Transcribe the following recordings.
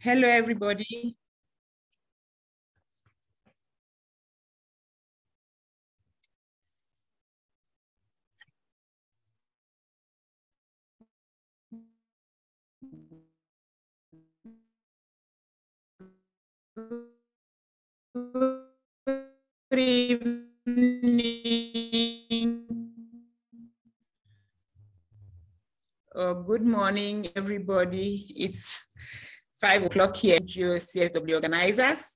Hello, everybody. Good evening. Good morning, everybody. It's 5 o'clock here, CSW organizers.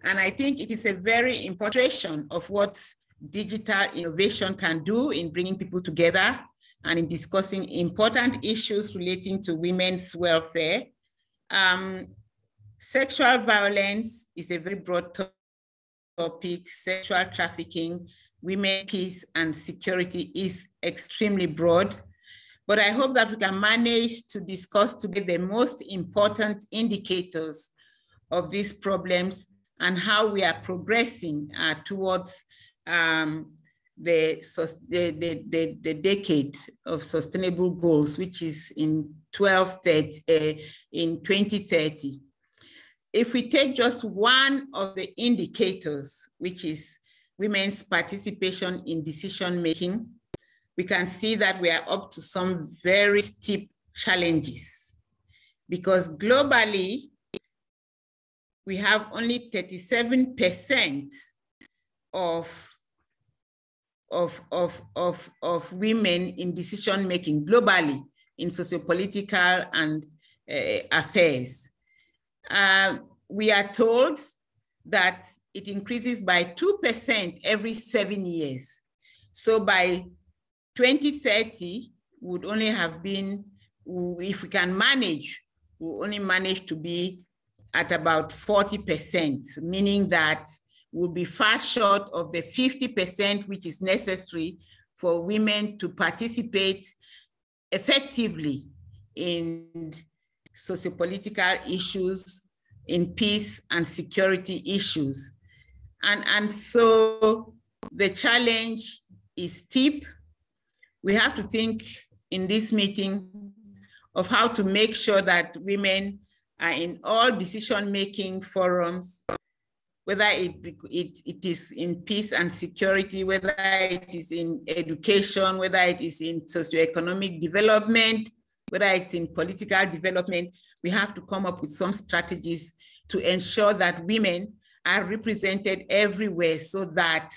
And I think it is a very important illustration of what digital innovation can do in bringing people together and in discussing important issues relating to women's welfare. Sexual violence is a very broad topic. Sexual trafficking, women, peace, and security is extremely broad. But I hope that we can manage to discuss today the most important indicators of these problems and how we are progressing towards the decade of sustainable goals, which is in 2030. If we take just one of the indicators, which is women's participation in decision-making, we can see that we are up to some very steep challenges, because globally, we have only 37% of women in decision-making globally in sociopolitical and affairs. We are told that it increases by 2% every 7 years. So by 2030 would only have been, if we can manage, we'll only manage to be at about 40%, meaning that we'll be far short of the 50% which is necessary for women to participate effectively in sociopolitical issues, in peace and security issues. And so the challenge is steep. We have to think in this meeting of how to make sure that women are in all decision-making forums, whether it is in peace and security, whether it is in education, whether it is in socioeconomic development, whether it's in political development. We have to come up with some strategies to ensure that women are represented everywhere, so that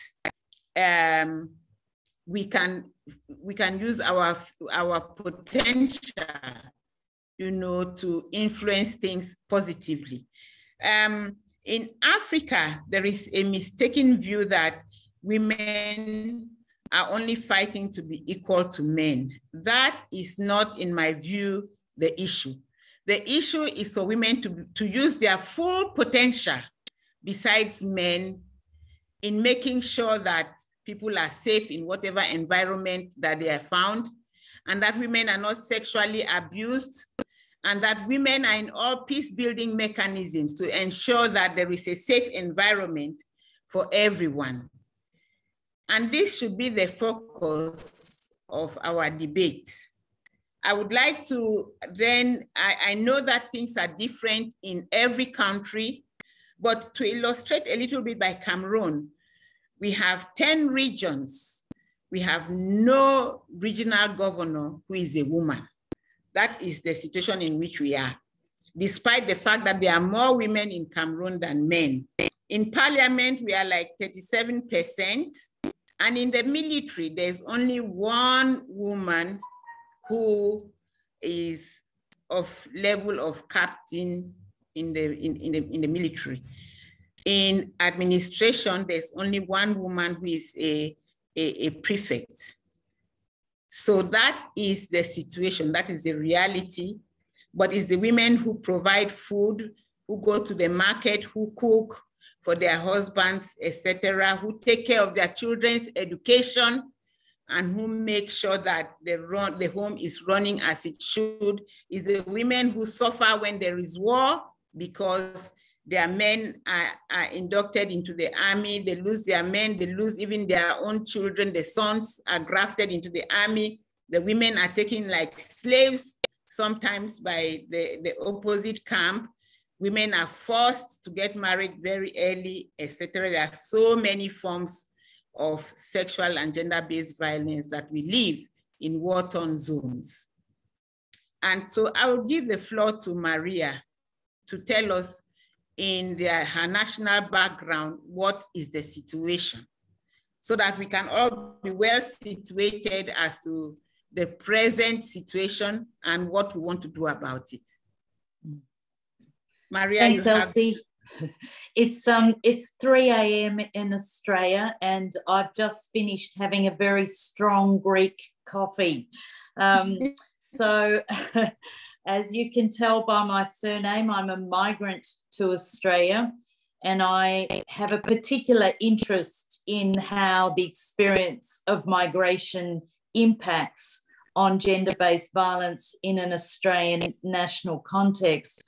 we can use our potential, to influence things positively. In Africa, there is a mistaken view that women are only fighting to be equal to men. That is not, in my view, the issue. The issue is for women to use their full potential, besides men, in making sure that people are safe in whatever environment that they are found, and that women are not sexually abused, and that women are in all peace-building mechanisms to ensure that there is a safe environment for everyone. And this should be the focus of our debate. I would like to then, I know that things are different in every country, but to illustrate a little bit by Cameroon, we have 10 regions. We have no regional governor who is a woman. That is the situation in which we are, despite the fact that there are more women in Cameroon than men. In parliament, we are like 37%. And in the military, there's only one woman who is of level of captain in the military. In administration, there's only one woman who is a prefect. So that is the situation, that is the reality. But it's the women who provide food, who go to the market, who cook for their husbands, etc., who take care of their children's education, and who make sure that the home is running as it should. Is the women who suffer when there is war, because their men are inducted into the army, they lose their men, they lose even their own children, the sons are grafted into the army, the women are taken like slaves, sometimes by the opposite camp, Women are forced to get married very early, etc. There are so many forms of sexual and gender-based violence that we live in war-torn zones. And so I will give the floor to Maria to tell us in her national background, what is the situation, so that we can all be well situated as to the present situation and what we want to do about it. Maria, thanks, Elsie. It's 3 a.m. in Australia, and I've just finished having a very strong Greek coffee. So as you can tell by my surname, I'm a migrant to Australia, and I have a particular interest in how the experience of migration impacts on gender-based violence in an Australian national context.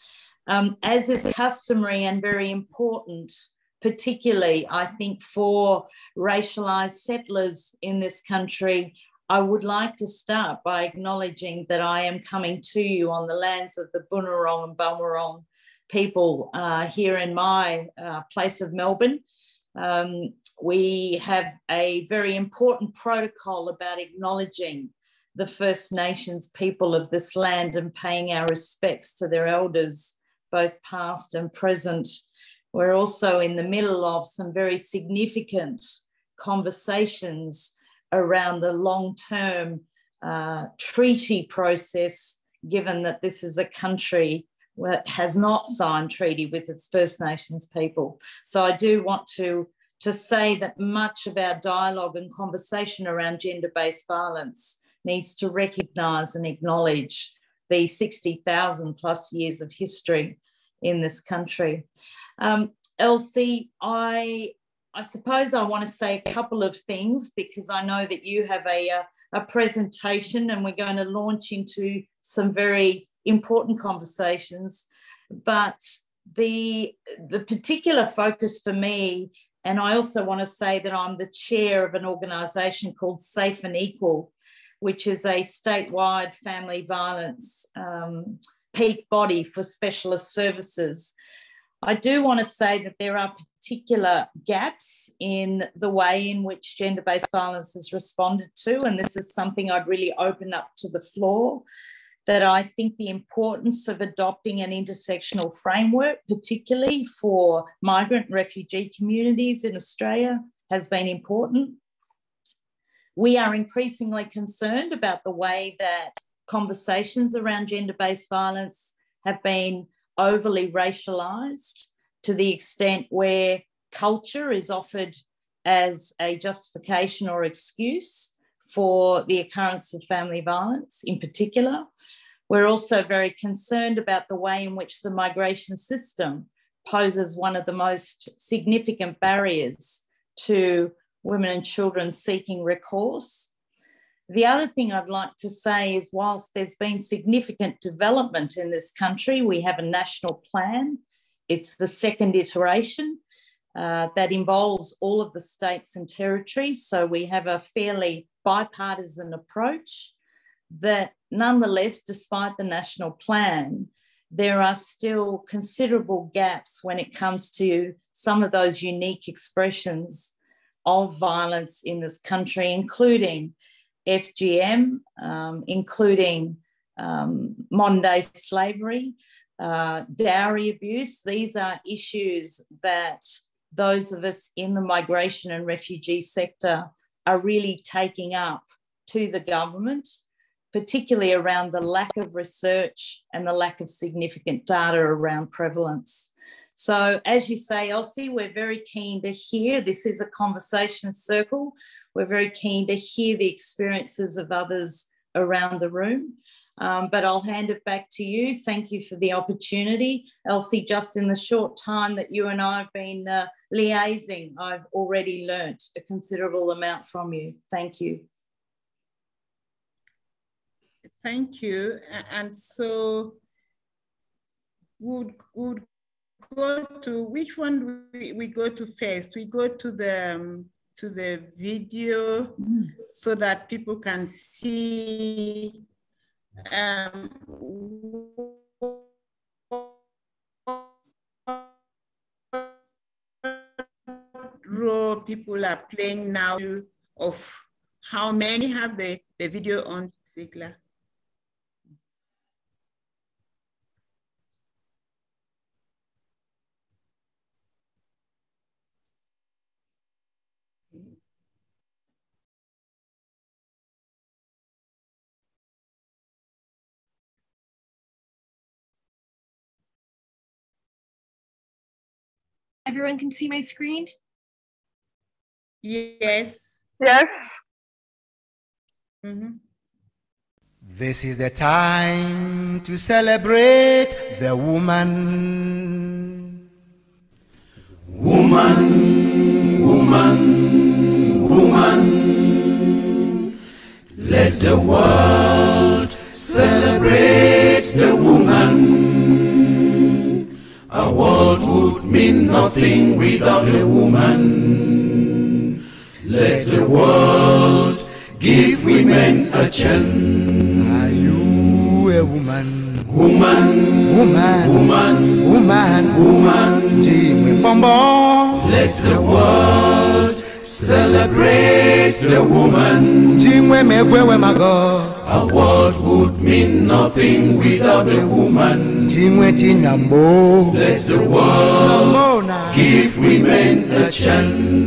As is customary and very important, particularly, I think, for racialised settlers in this country, I would like to start by acknowledging that I am coming to you on the lands of the Bunurong and Balmerong people here in my place of Melbourne. We have a very important protocol about acknowledging the First Nations people of this land and paying our respects to their elders, both past and present. We're also in the middle of some very significant conversations around the long-term treaty process, given that this is a country that has not signed treaty with its First Nations people. So I do want to say that much of our dialogue and conversation around gender-based violence needs to recognise and acknowledge the 60,000 plus years of history in this country. Elsie, I suppose I want to say a couple of things, because I know that you have a presentation and we're going to launch into some very important conversations. But the particular focus for me, and I also want to say that I'm the chair of an organisation called Safe and Equal, which is a statewide family violence peak body for specialist services. I do want to say that there are particular gaps in the way in which gender-based violence is responded to, and this is something I'd really open up to the floor, that I think the importance of adopting an intersectional framework, particularly for migrant and refugee communities in Australia, has been important. We are increasingly concerned about the way that conversations around gender-based violence have been overly racialised, to the extent where culture is offered as a justification or excuse for the occurrence of family violence in particular. We're also very concerned about the way in which the migration system poses one of the most significant barriers to women and children seeking recourse. The other thing I'd like to say is, whilst there's been significant development in this country, we have a national plan. It's the second iteration that involves all of the states and territories. So we have a fairly bipartisan approach that, nonetheless, despite the national plan, there are still considerable gaps when it comes to some of those unique expressions of violence in this country, including FGM, including modern-day slavery, dowry abuse. These are issues that those of us in the migration and refugee sector are really taking up to the government, particularly around the lack of research and the lack of significant data around prevalence. So as you say, Elsie, we're very keen to hear. This is a conversation circle. We're very keen to hear the experiences of others around the room. But I'll hand it back to you. Thank you for the opportunity. Elsie, just in the short time that you and I have been liaising, I've already learnt a considerable amount from you. Thank you. Thank you. And so would go to, which one we go to first? We go to the video so that people can see grow. People are playing now of how many have the video on, Sigla? Everyone can see my screen? Yes. Yes. This is the time to celebrate the woman. Woman, woman, woman. Let the world celebrate the woman. A world would mean nothing without a woman. Let the world give women a chance. Are you a woman? Woman, Woman, woman, woman, woman. Jimmy Bombo. Let the world celebrate the woman. Jimmy Megwe Mago. A world would mean nothing without a woman. Jimmy Chinambo. Let the world give women a chance.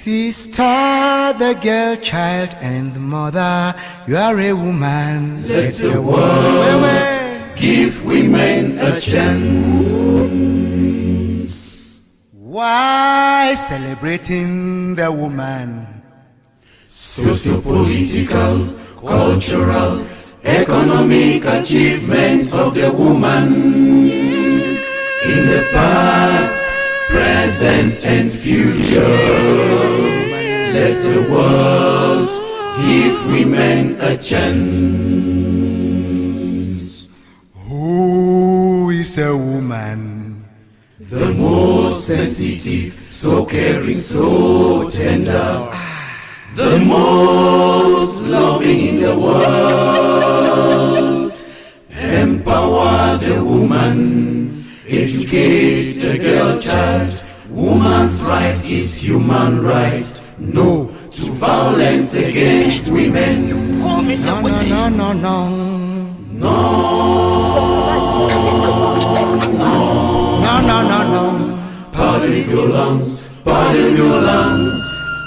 Sister, the girl, child, and the mother, you are a woman. Let the world give women a chance. Why celebrating the woman? Socio-political, cultural, economic achievements of the woman in the past, present and future. Let the world give women a chance. Who is a woman? The most sensitive, so caring, so tender, the most loving in the world. Empower the woman, educate the girl child. Woman's right is human right. No to violence against women. No, no, no, no, no. No, No, no, no, no. pas de violence, pas de violence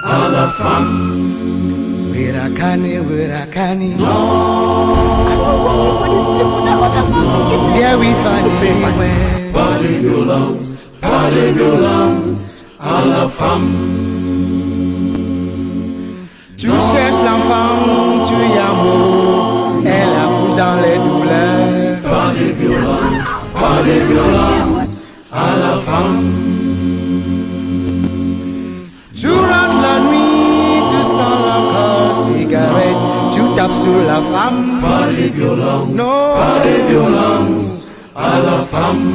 à la femme. Wirakani, wirakani. No, Yeah, we find it. pas de violence à la femme. Tu cherches l'enfant, tu y amour, elle accouche dans les douleurs. Pas de violence à la femme. Tu rentres la nuit, tu sens la corps, cigarette, tu tapes sur la femme. Pas de violence, Non. pas de violence à la femme.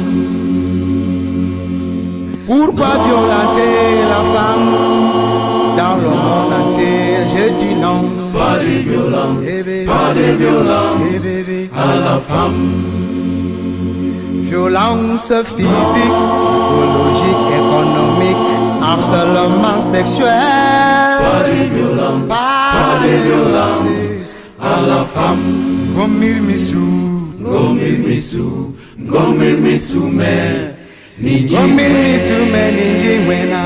Pourquoi violenter la femme? Dans le monde entier, je dis non. Pas de violence, Eh bébé, pas de eh violence bébé. à la femme. Violence physique, psychologique, économique, harcèlement sexuel. Pas de violence, pas de violence à la femme. Gomil misou, Gomil misu me, ni gomil misou, mais ninji wena.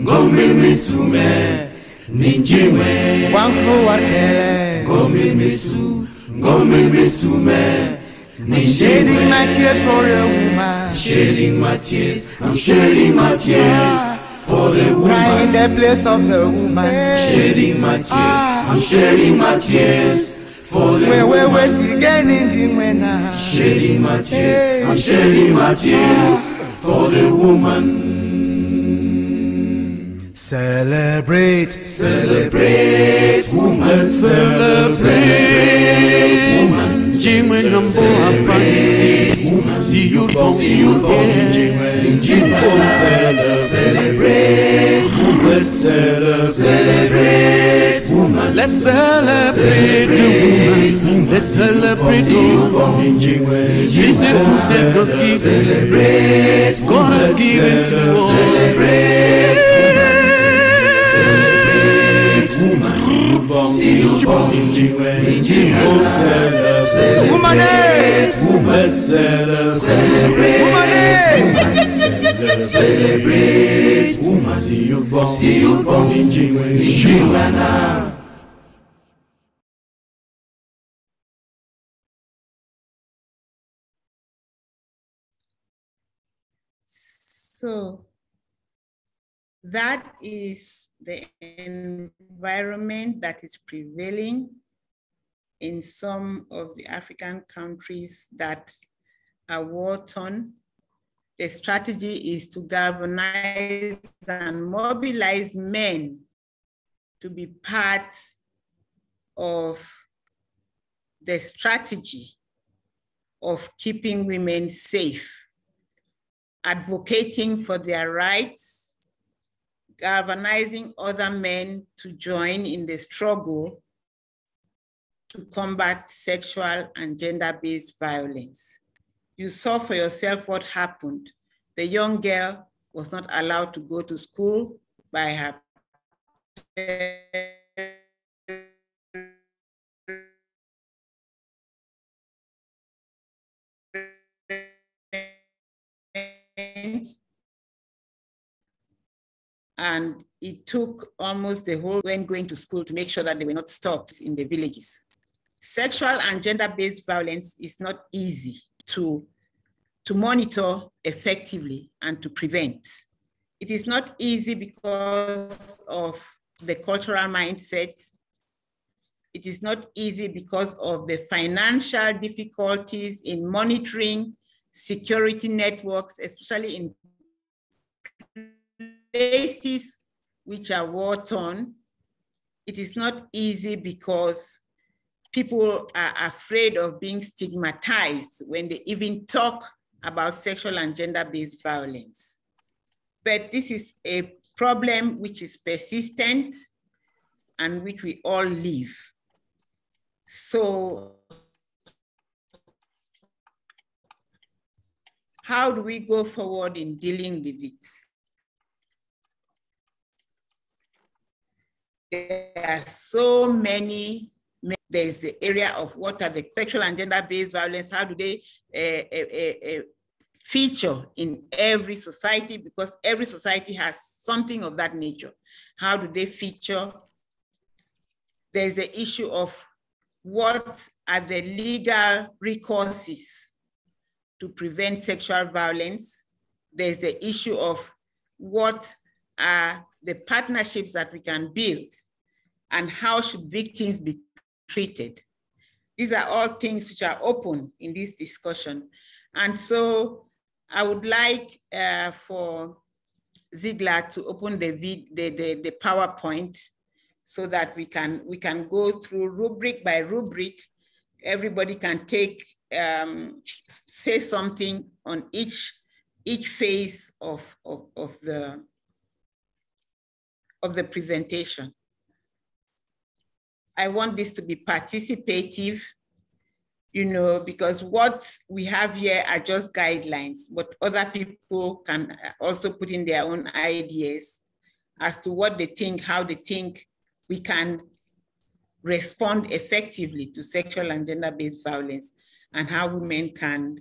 Gomil misu me, ni jime. Wangfu warkele, Gomil misu me, ni shedding jime. my tears for a woman. Shedding my tears, I'm shedding my tears for the Cry in woman. the place of the woman. Shedding my tears, I'm shedding my tears for the Where woman. si ninji wena. Shedding my tears, I'm shedding my tears for the woman. Celebrate, Celebrate woman, celebrate woman. Jingwe nambo afanye see you born Celebrate woman, celebrate woman. Let's celebrate the woman. Let's celebrate the woman. This is Kusev Goki. Celebrate Gonna was given to all. Celebrate woman. See you born in Jingwe. Celebrate woman. Celebrate woman. Celebrate woman. See you born in Jingwe. So that is the environment that is prevailing in some of the African countries that are war-torn. The strategy is to galvanize and mobilize men to be part of the strategy of keeping women safe, advocating for their rights, galvanizing other men to join in the struggle to combat sexual and gender-based violence. You saw for yourself what happened. The young girl was not allowed to go to school by her parents. And it took almost the whole when going to school to make sure that they were not stopped in the villages. Sexual and gender-based violence is not easy to monitor effectively and to prevent. It is not easy because of the cultural mindset. It is not easy because of the financial difficulties in monitoring security networks, especially in places which are war-torn. It is not easy because people are afraid of being stigmatized when they even talk about sexual and gender-based violence. But this is a problem which is persistent and which we all live. So how do we go forward in dealing with it? There are so many. There's the area of what are the sexual and gender-based violence, how do they feature in every society, because every society has something of that nature. How do they feature? There's the issue of what are the legal recourses to prevent sexual violence. There's the issue of what are the partnerships that we can build and how should victims be treated. These are all things which are open in this discussion. And so I would like for Ziegler to open the PowerPoint so that we can go through rubric by rubric. Everybody can take, say something on each phase of the presentation. I want this to be participative, you know, because what we have here are just guidelines, but other people can also put in their own ideas as to what they think, how they think we can respond effectively to sexual and gender-based violence, and how women can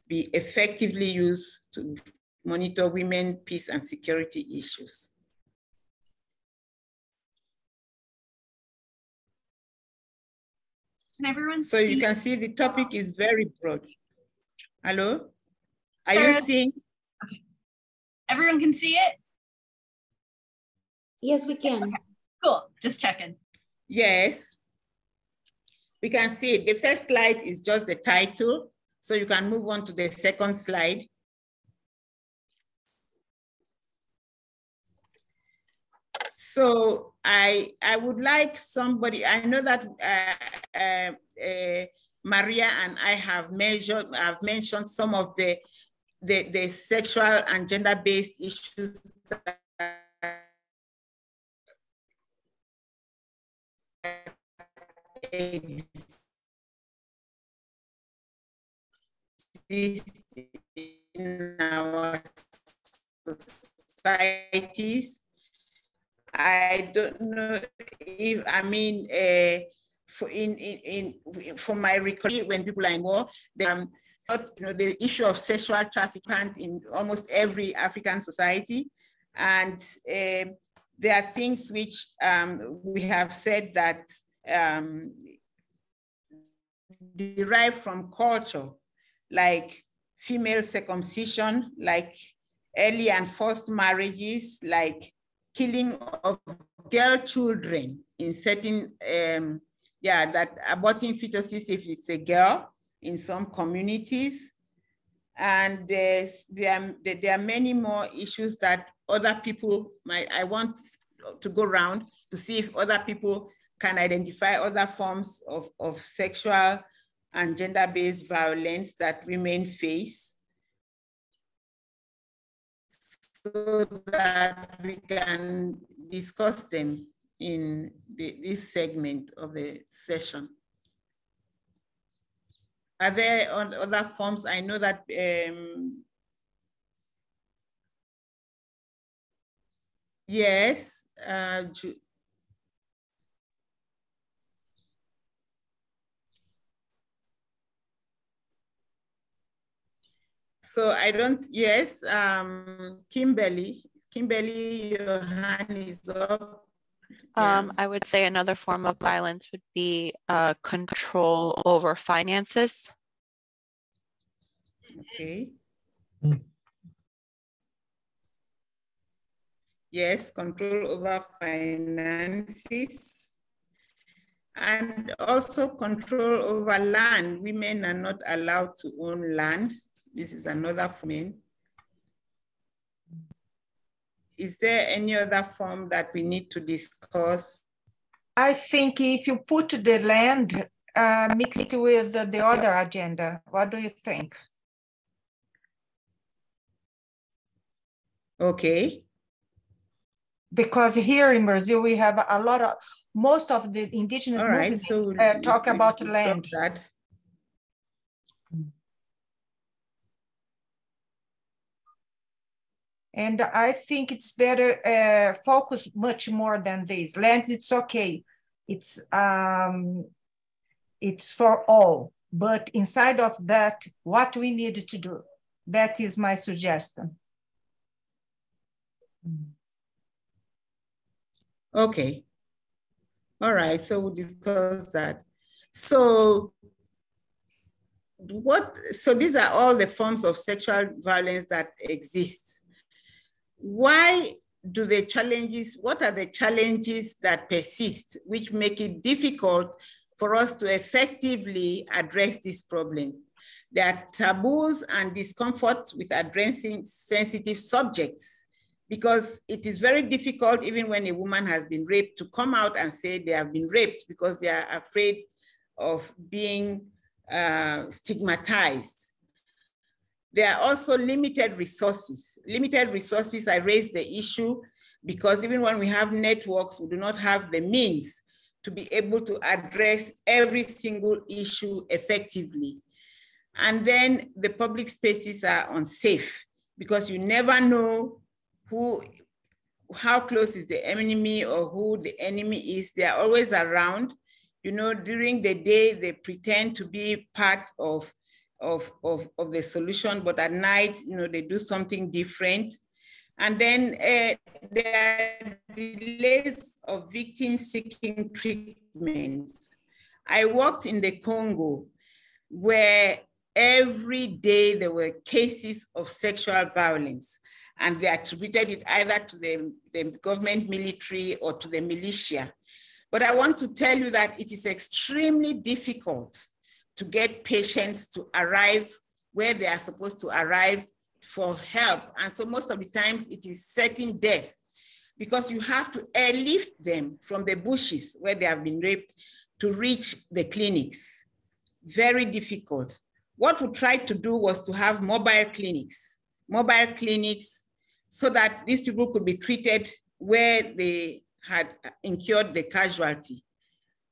be effectively used to monitor women, peace, and security issues. Can everyone so see? You can see the topic is very broad. Hello? Are Sarah, you seeing? Okay. Everyone can see it? Yes, we can. Okay. Cool, just checking. Yes, we can see it. The first slide is just the title, so you can move on to the second slide. So I would like somebody, I know that Maria and I have mentioned some of the sexual and gender-based issues that exist in our societies. I don't know if, I mean, for my recollection, when people are in war, the issue of sexual trafficking in almost every African society. And there are things which we have said that derive from culture, like female circumcision, like early and forced marriages, like killing of girl children in certain, that aborting fetuses if it's a girl in some communities. And there are many more issues that other people I want to go around to see if other people can identify other forms of sexual and gender-based violence that women face, so that we can discuss them in this segment of the session. Are there other forms? I know that yes, so I don't, yes, Kimberly, your hand is up. Yeah. I would say another form of violence would be control over finances. Okay. Yes, control over finances. And also control over land. Women are not allowed to own land. This is another form. Is there any other form that we need to discuss? I think if you put the land mixed with the other agenda, what do you think? Okay. Because here in Brazil, we have a lot of, most of the indigenous movements talk about land. That. And I think it's better focus much more than this. Land, it's okay. It's for all. But inside of that, what we need to do, that is my suggestion. Okay. All right, so we'll discuss that. So these are all the forms of sexual violence that exist. Why do the challenges, what are the challenges that persist, which make it difficult for us to effectively address this problem? There are taboos and discomfort with addressing sensitive subjects, because it is very difficult, even when a woman has been raped, to come out and say they have been raped, because they are afraid of being stigmatized. There are also limited resources. Limited resources, I raised the issue because even when we have networks, we do not have the means to be able to address every single issue effectively. And then the public spaces are unsafe because you never know how close is the enemy or who the enemy is. They are always around. You know, during the day, they pretend to be part of the solution, but at night, you know, they do something different. And then there are delays of victims seeking treatments. I worked in the Congo, where every day there were cases of sexual violence, and they attributed it either to the government military or to the militia. But I want to tell you that it is extremely difficult to get patients to arrive where they are supposed to arrive for help. And so most of the times it is certain death, because you have to airlift them from the bushes where they have been raped to reach the clinics. Very difficult. What we tried to do was to have mobile clinics so that these people could be treated where they had incurred the casualty.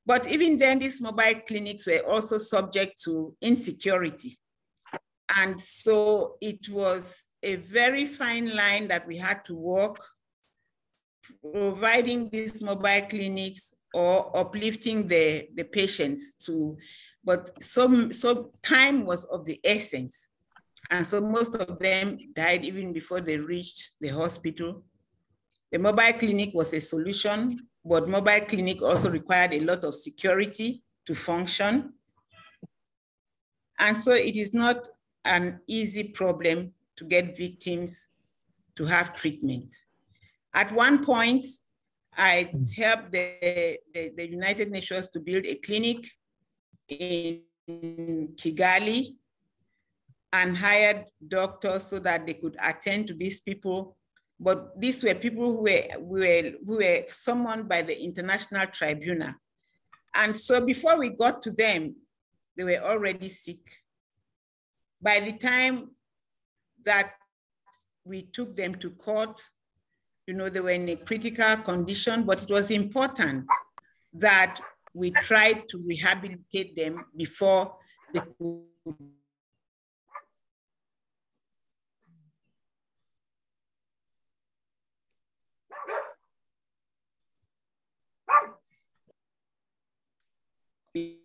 But even then, these mobile clinics were also subject to insecurity. And so it was a very fine line that we had to walk, providing these mobile clinics or uplifting the patients to, but so time was of the essence. And so most of them died even before they reached the hospital. The mobile clinic was a solution, but mobile clinic also required a lot of security to function. And so it is not an easy problem to get victims to have treatment. At one point, I helped the United Nations to build a clinic in Kigali and hired doctors so that they could attend to these people. But these were people who were summoned by the International Tribunal. And so before we got to them, they were already sick. By the time that we took them to court, you know, they were in a critical condition, but it was important that we tried to rehabilitate them before they could be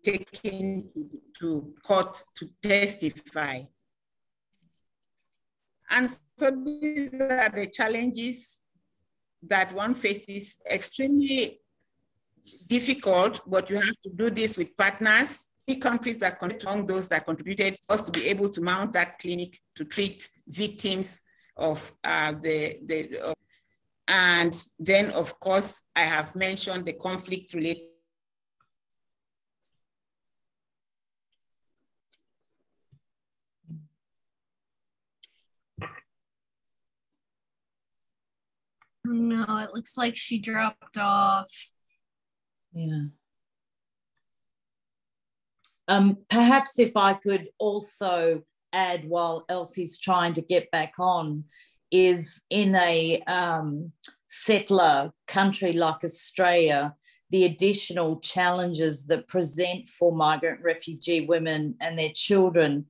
taken to court to testify. And so these are the challenges that one faces, extremely difficult, but you have to do this with partners. Countries that among those that contributed us to be able to mount that clinic to treat victims of and then of course, I have mentioned the conflict related. No, it looks like she dropped off. Yeah. Perhaps if I could also add while Elsie's trying to get back on, is in a settler country like Australia, the additional challenges that present for migrant refugee women and their children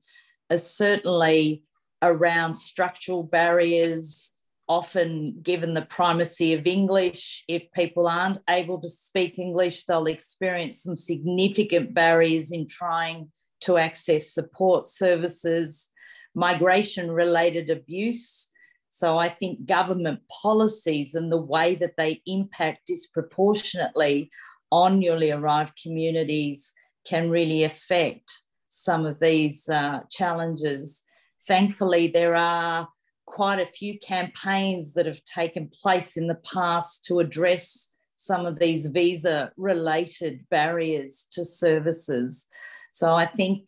are certainly around structural barriers, often given the primacy of English. If people aren't able to speak English, they'll experience some significant barriers in trying to access support services, migration-related abuse. So I think government policies and the way that they impact disproportionately on newly arrived communities can really affect some of these challenges. Thankfully, there are quite a few campaigns that have taken place in the past to address some of these visa-related barriers to services. So I think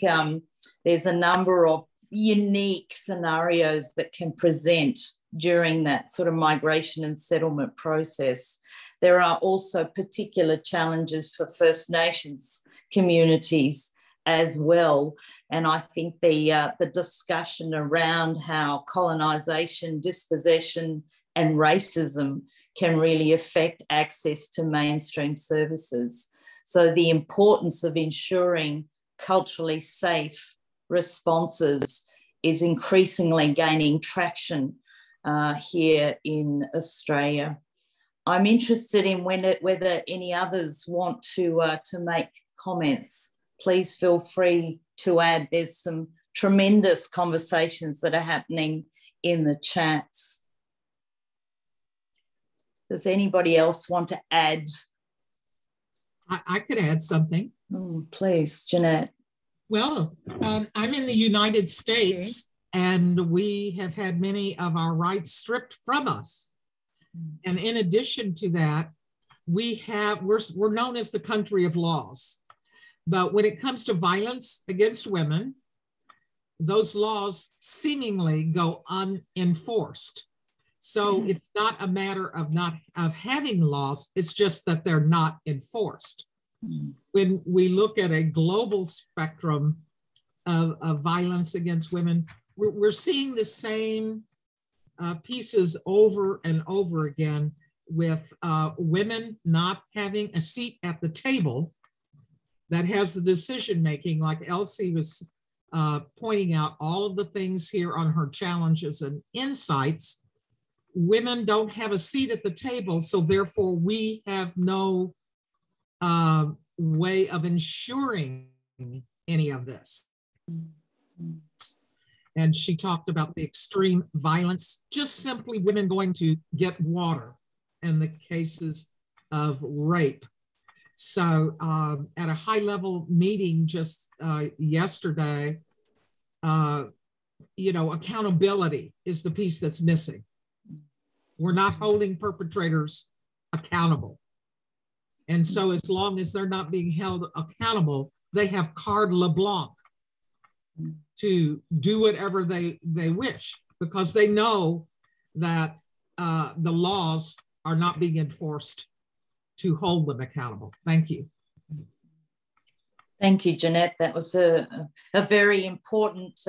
there's a number of unique scenarios that can present during that sort of migration and settlement process. There are also particular challenges for First Nations communities as well. And I think the discussion around how colonisation, dispossession and racism can really affect access to mainstream services. So the importance of ensuring culturally safe responses is increasingly gaining traction here in Australia. I'm interested in whether any others want to make comments. Please feel free to add. There's some tremendous conversations that are happening in the chats. Does anybody else want to add? I could add something. Please, Jeanette. Well, I'm in the United States, and we have had many of our rights stripped from us. And in addition to that, we're known as the country of laws. But when it comes to violence against women, those laws seemingly go unenforced. So it's not a matter of having laws, it's just that they're not enforced. When we look at a global spectrum of violence against women, we're seeing the same pieces over and over again, with women not having a seat at the table that has the decision making, like Elsie was pointing out all of the things here on her challenges and insights. Women don't have a seat at the table, so therefore we have no way of ensuring any of this. And she talked about the extreme violence, just simply women going to get water and the cases of rape. So at a high level meeting just yesterday, you know, accountability is the piece that's missing. We're not holding perpetrators accountable. And so as long as they're not being held accountable, they have carte blanche to do whatever they wish, because they know that the laws are not being enforced to hold them accountable. Thank you. Thank you, Jeanette. That was a very important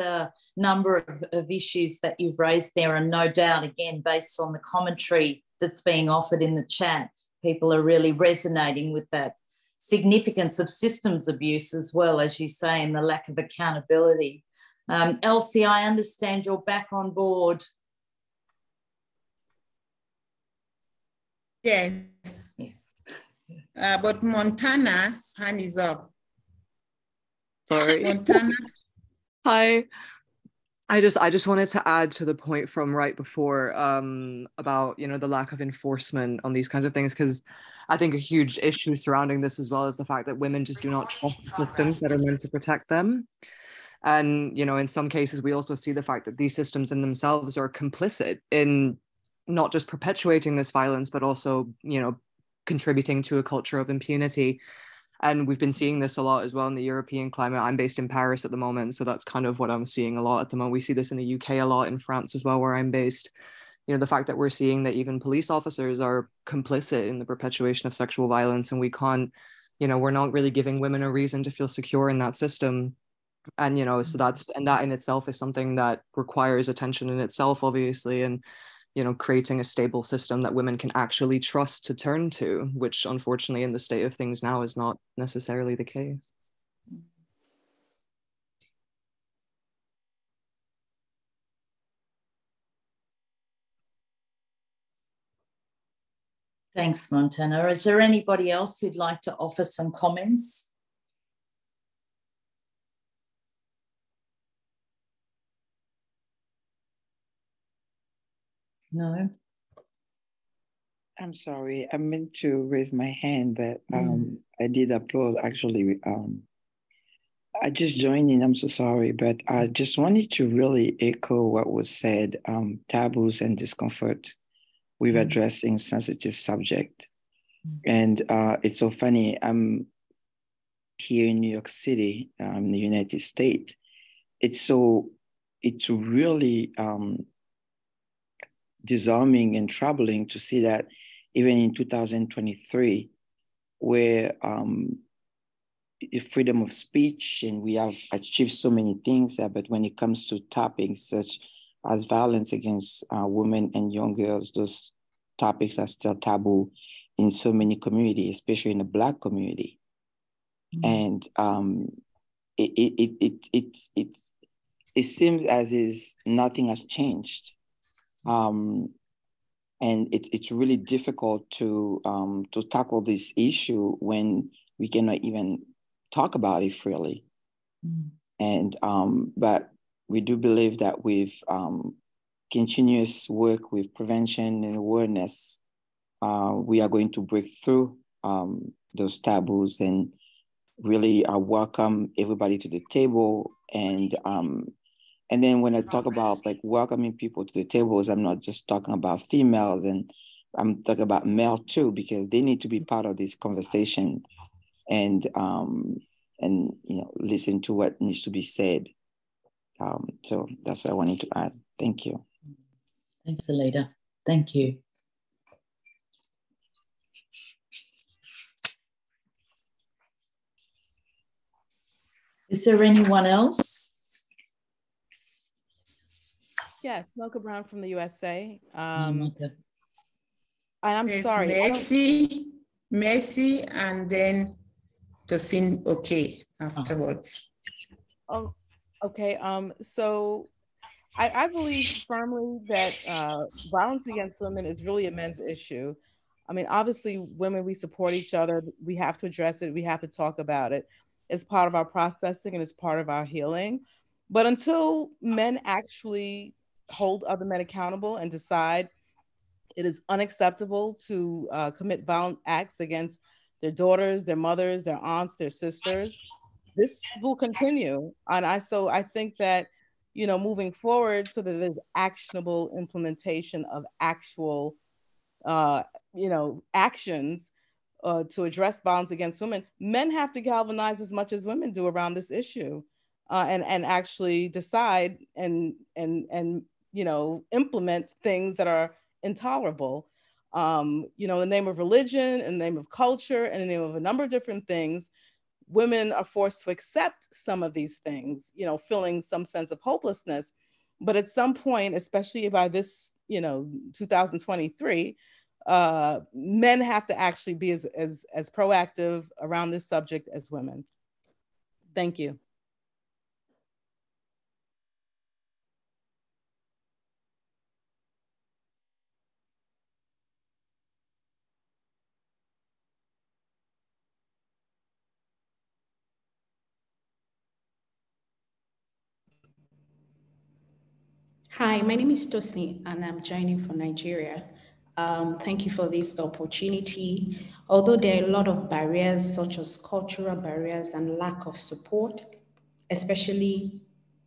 number of issues that you've raised there. And no doubt, again, based on the commentary that's being offered in the chat, people are really resonating with that significance of systems abuse as well, as you say, and the lack of accountability. Elsie, I understand you're back on board. Yes. But Montana's hand is up. Sorry. Montana. Hi. I just wanted to add to the point from right before about, you know, the lack of enforcement on these kinds of things, because I think a huge issue surrounding this as well is the fact that women just do not trust the systems that are meant to protect them. And, you know, in some cases, we also see the fact that these systems in themselves are complicit in not just perpetuating this violence, but also, you know, contributing to a culture of impunity. And we've been seeing this a lot as well in the European climate. I'm based in Paris at the moment, so that's kind of what I'm seeing a lot at the moment. We see this in the UK a lot, in France as well, where I'm based. You know, the fact that we're seeing that even police officers are complicit in the perpetuation of sexual violence, and we can't, you know, we're not really giving women a reason to feel secure in that system. And, you know, so that in itself is something that requires attention in itself, obviously. And, you know, creating a stable system that women can actually trust to turn to, which unfortunately in the state of things now is not necessarily the case. Thanks, Montana. Is there anybody else who'd like to offer some comments? No. I'm sorry, I meant to raise my hand, but I did upload actually. I just joined in, I'm so sorry, but I just wanted to really echo what was said, taboos and discomfort with addressing sensitive subject. And it's so funny, I'm here in New York City, in the United States. It's really, disarming and troubling to see that even in 2023, where freedom of speech and we have achieved so many things, but when it comes to topics such as violence against women and young girls, those topics are still taboo in so many communities, especially in the Black community. And it seems as if nothing has changed. And it's really difficult to tackle this issue when we cannot even talk about it freely. And but we do believe that with continuous work with prevention and awareness, we are going to break through those taboos and really welcome everybody to the table. And then when I talk about like welcoming people to the tables, I'm not just talking about females, and I'm talking about male too, because they need to be part of this conversation and you know, listen to what needs to be said. So that's what I wanted to add. Thank you. Thanks, Alida. Thank you. Is there anyone else? Yes, Mocha Brown from the USA. And I'm sorry. Messi, and then Tosin, okay, afterwards. Oh, Okay, so I believe firmly that violence against women is really a men's issue. I mean, obviously, women, we support each other. We have to address it. We have to talk about it. It's part of our processing and it's part of our healing. But until men actually hold other men accountable and decide it is unacceptable to commit violent acts against their daughters, their mothers, their aunts, their sisters, this will continue. And I think that, you know, moving forward so that there's actionable implementation of actual, uh, you know, actions to address violence against women, men have to galvanize as much as women do around this issue, and actually decide and you know, implement things that are intolerable. You know, in the name of religion, in the name of culture, in the name of a number of different things, women are forced to accept some of these things, you know, feeling some sense of hopelessness. But at some point, especially by this, you know, 2023, men have to actually be as proactive around this subject as women. Thank you. Hi, my name is Tosin and I'm joining from Nigeria. Thank you for this opportunity. Although there are a lot of barriers such as cultural barriers and lack of support, especially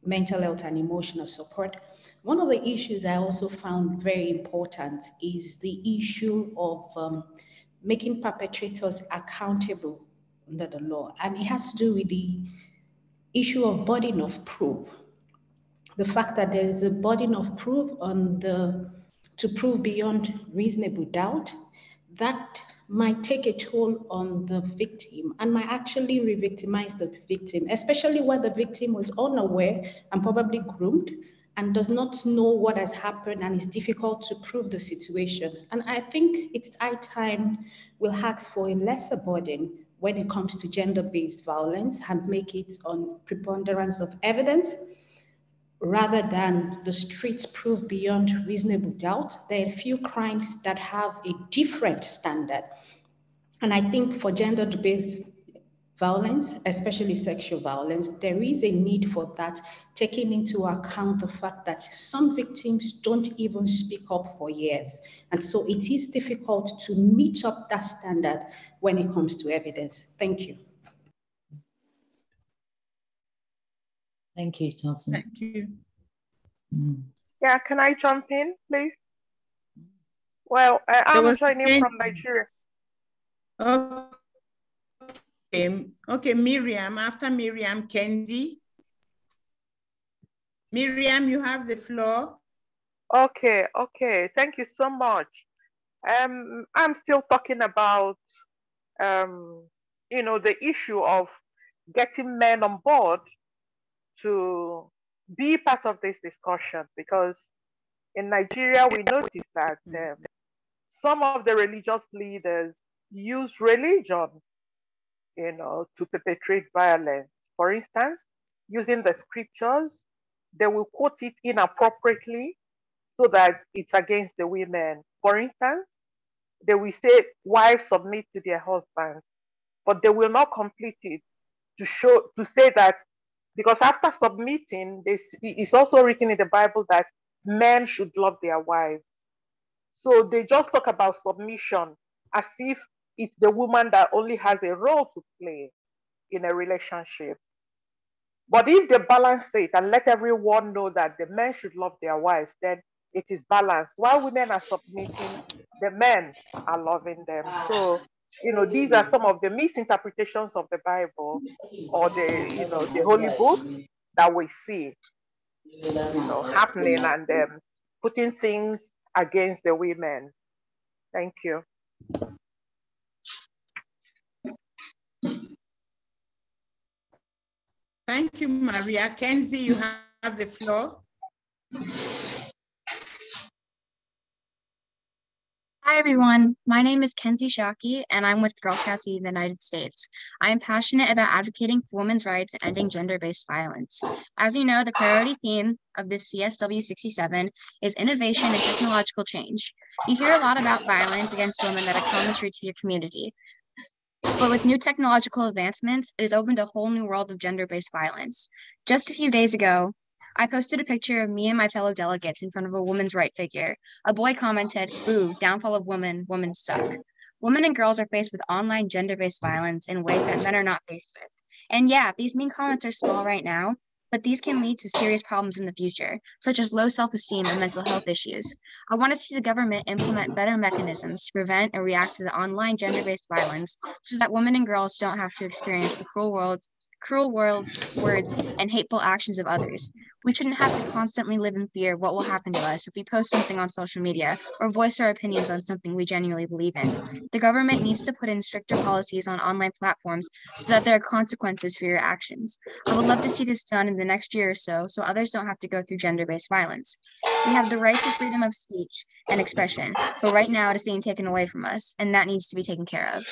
mental health and emotional support, one of the issues I also found very important is the issue of making perpetrators accountable under the law. And it has to do with the issue of burden of proof. The fact that there is a burden of proof to prove beyond reasonable doubt, that might take a toll on the victim and might actually re-victimize the victim, especially when the victim was unaware and probably groomed and does not know what has happened, and it's difficult to prove the situation. And I think it's high time we'll ask for a lesser burden when it comes to gender-based violence and make it on preponderance of evidence rather than the streets prove beyond reasonable doubt. There are a few crimes that have a different standard. And I think for gender-based violence, especially sexual violence, there is a need for that, taking into account the fact that some victims don't even speak up for years. And so it is difficult to meet up that standard when it comes to evidence. Thank you. Thank you, Tosin. Thank you. Yeah, can I jump in, please? Well, I'm joining from Nigeria. Okay, Miriam. After Miriam, Kenzie. Miriam, you have the floor. Okay. Thank you so much. I'm still talking about, you know, the issue of getting men on board to be part of this discussion, because in Nigeria, we noticed that some of the religious leaders use religion, you know, to perpetrate violence. For instance, using the scriptures, they will quote it inappropriately so that it's against the women. For instance, they will say, wives submit to their husbands, but they will not complete it to say that, because after submitting, it's also written in the Bible that men should love their wives. So they just talk about submission as if it's the woman that only has a role to play in a relationship. But if they balance it and let everyone know that the men should love their wives, then it is balanced. While women are submitting, the men are loving them. So, you know, these are some of the misinterpretations of the Bible or the holy books that we see, you know, happening and putting things against the women. Thank you. Thank you, Maria. Kenzie, you have the floor. Hi, everyone. My name is Kenzie Shockey, and I'm with Girl Scouts of the United States. I am passionate about advocating for women's rights and ending gender-based violence. As you know, the priority theme of this CSW 67 is innovation and technological change. You hear a lot about violence against women that occur on the streets of your community. But with new technological advancements, it has opened a whole new world of gender-based violence. Just a few days ago, I posted a picture of me and my fellow delegates in front of a woman's right figure. A boy commented, "Ooh, downfall of woman, woman stuck." Women and girls are faced with online gender-based violence in ways that men are not faced with. And yeah, these mean comments are small right now, but these can lead to serious problems in the future, such as low self-esteem and mental health issues. I want to see the government implement better mechanisms to prevent or react to the online gender-based violence so that women and girls don't have to experience the cruel words, and hateful actions of others. We shouldn't have to constantly live in fear of what will happen to us if we post something on social media or voice our opinions on something we genuinely believe in. The government needs to put in stricter policies on online platforms so that there are consequences for your actions. I would love to see this done in the next year or so others don't have to go through gender-based violence. We have the right to freedom of speech and expression, but right now it is being taken away from us, and that needs to be taken care of.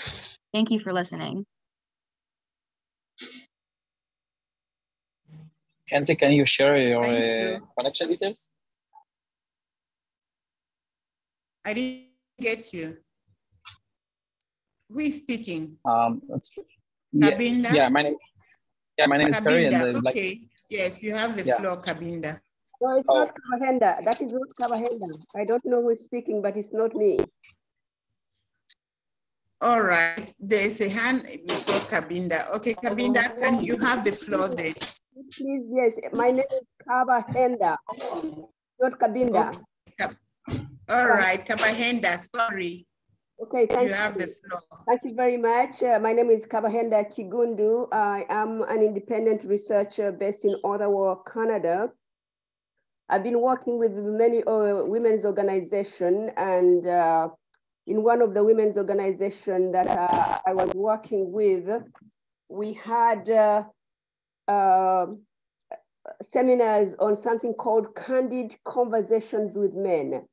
Thank you for listening. Kenzie, can you share your connection details? I didn't get you. Who is speaking? Kabinda? Yeah, my name is Perry. And okay, yes, you have the floor, Kabinda. No, it's not Kabahenda. That is not Kabahenda. I don't know who is speaking, but it's not me. All right, there's a hand before Kabinda. Okay, Kabinda, can you have the floor then? Please, yes, my name is Kabahenda, not Kabinda. Okay. All right, Kabahenda, sorry. Okay, thank you. You have the floor. Thank you very much. My name is Kabahenda Kigundu. I am an independent researcher based in Ottawa, Canada. I've been working with many women's organizations, and in one of the women's organizations that I was working with, we had seminars on something called Candid Conversations with Men.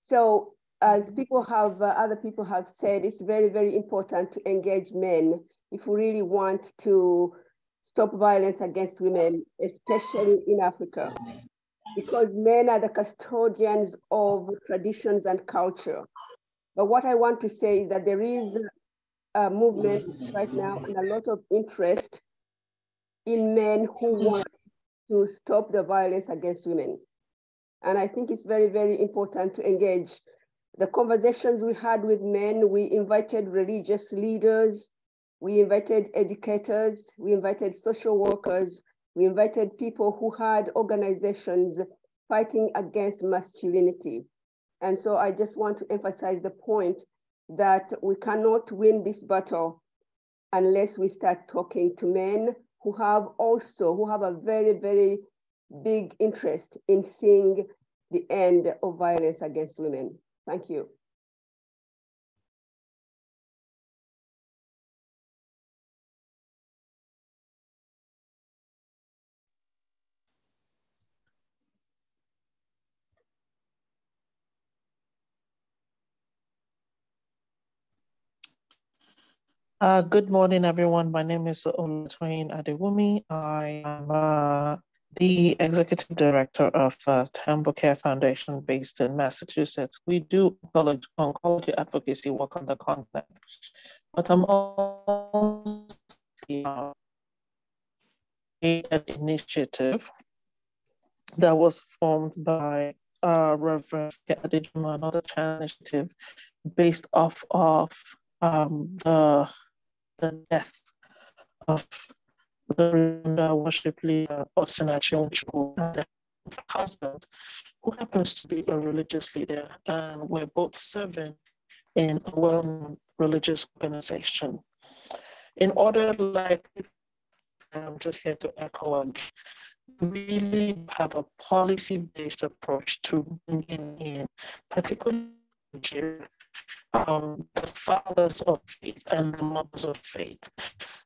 So as other people have said, it's very, very important to engage men if we really want to stop violence against women, especially in Africa, because men are the custodians of traditions and culture. But what I want to say is that there is a movement right now and a lot of interest in men who want to stop the violence against women. And I think it's very, very important to engage. The conversations we had with men, we invited religious leaders, we invited educators, we invited social workers, we invited people who had organizations fighting against masculinity. And so I just want to emphasize the point that we cannot win this battle unless we start talking to men who have a very, very big interest in seeing the end of violence against women. Thank you. Good morning, everyone. My name is Olatoyin Adewumi. I am the Executive Director of Tambo Care Foundation based in Massachusetts. We do oncology advocacy work on the continent, but I'm also an initiative that was formed by Reverend Adejima, another child initiative based off of the death of the worship leader, Osinachi Onchukwu, and her husband, who happens to be a religious leader, and we're both serving in a well-known religious organization. In order, I'm just here to echo and really have a policy-based approach to bringing in, particularly the fathers of faith and the mothers of faith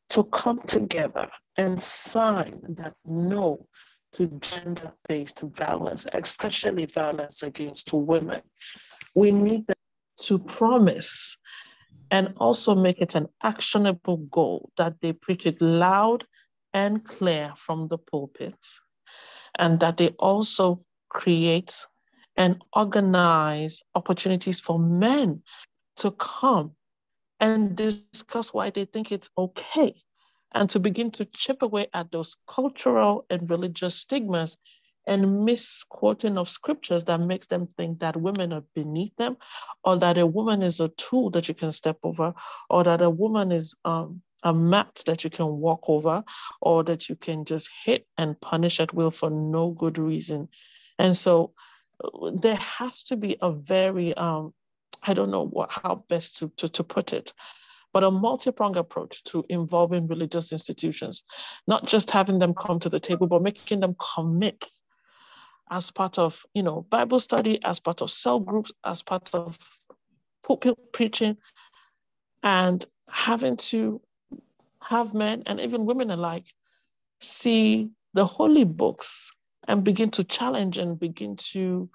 to come together and sign that no to gender-based violence, especially violence against women. We need to promise and also make it an actionable goal that they preach it loud and clear from the pulpit, and that they also create and organize opportunities for men to come and discuss why they think it's okay, and to begin to chip away at those cultural and religious stigmas and misquoting of scriptures that makes them think that women are beneath them, or that a woman is a tool that you can step over, or that a woman is a mat that you can walk over, or that you can just hit and punish at will for no good reason. And so there has to be a very, I don't know how best to put it, but a multi-pronged approach to involving religious institutions, not just having them come to the table, but making them commit as part of, Bible study, as part of cell groups, as part of pulpit preaching, and having to have men and even women alike see the holy books and begin to challenge and begin to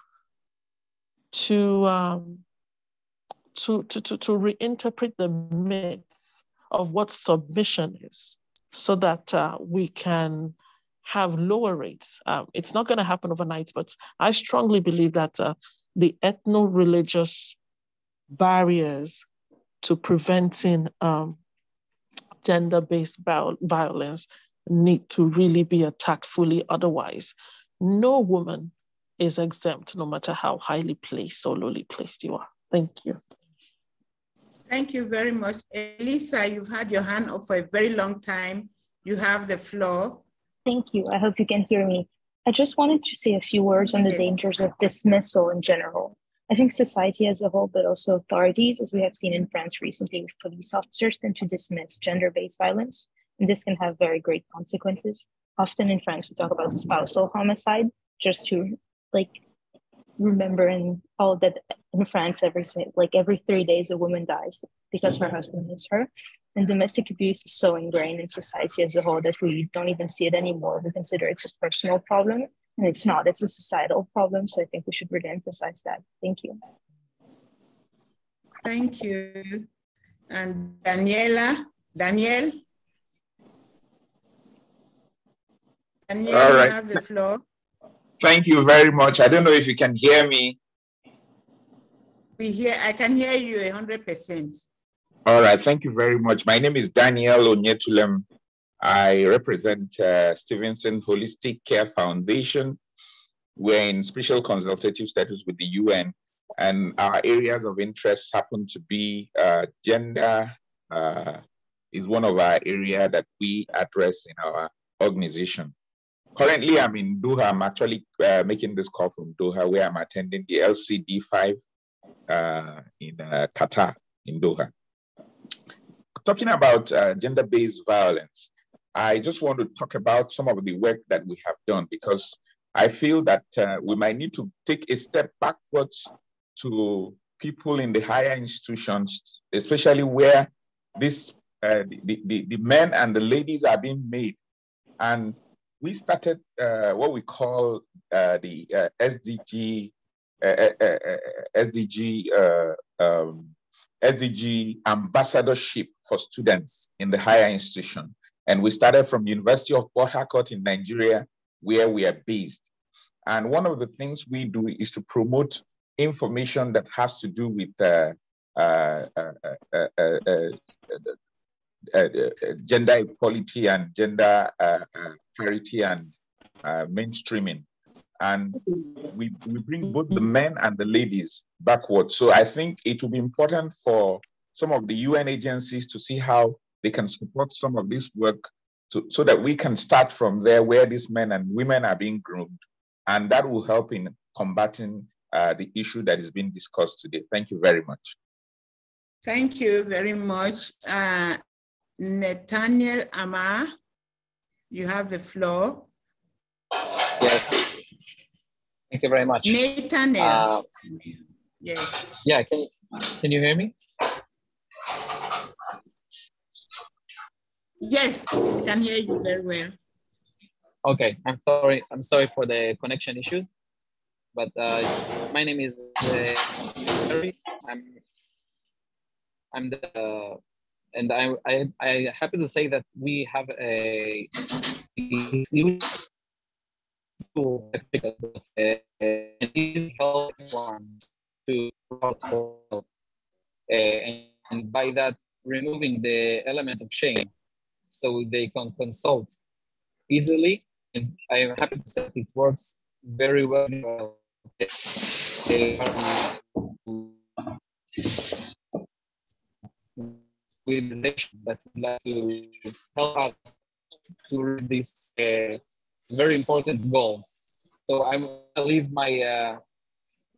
reinterpret the myths of what submission is, so that we can have lower rates. It's not going to happen overnight, but I strongly believe that the ethno-religious barriers to preventing gender-based violence need to really be attacked fully. Otherwise, no woman is exempt, no matter how highly placed or lowly placed you are. Thank you. Thank you very much. Elisa, you've had your hand up for a very long time. You have the floor. Thank you. I hope you can hear me. I just wanted to say a few words on the dangers of dismissal in general. I think society as a whole, but also authorities, as we have seen in France recently with police officers, tend to dismiss gender-based violence, and this can have very great consequences. Often in France, we talk about spousal homicide, just to remember in all that in France, every 3 days a woman dies because her husband hits her. And domestic abuse is so ingrained in society as a whole that we don't even see it anymore. We consider it's a personal problem, and it's not. It's a societal problem. So I think we should really emphasize that. Thank you. Thank you. And Daniel, all right. You have the floor. Thank you very much. I don't know if you can hear me. I can hear you 100%. All right, thank you very much. My name is Daniel Onyetulem. I represent Stevenson Holistic Care Foundation. We're in special consultative status with the UN, and our areas of interest happen to be gender is one of our areas that we address in our organization. Currently, I'm in Doha. I'm actually making this call from Doha, where I'm attending the LCD5 in Qatar, in Doha. Talking about gender-based violence, I just want to talk about some of the work that we have done, because I feel that we might need to take a step backwards to people in the higher institutions, especially where this the men and the ladies are being made. And we started what we call the SDG ambassadorship for students in the higher institution. And we started from University of Port Harcourt in Nigeria, where we are based. And one of the things we do is to promote information that has to do with gender equality and gender parity and mainstreaming. And we bring both the men and the ladies backward. So I think it will be important for some of the UN agencies to see how they can support some of this work so that we can start from there where these men and women are being groomed. And that will help in combating the issue that is being discussed today. Thank you very much. Thank you very much. Nathaniel Amar, you have the floor. Yes. Thank you very much. Nathaniel. Yes. Yeah, can you hear me? Yes, I can hear you very well. Okay, I'm sorry for the connection issues, but my name is Harry. I'm I'm the and I happy to say that we have a new tool and it helps everyone to help, and by that removing the element of shame, so they can consult easily. And I am happy to say that it works very well. Organization that would like to help us to reach this very important goal. So I'm gonna leave my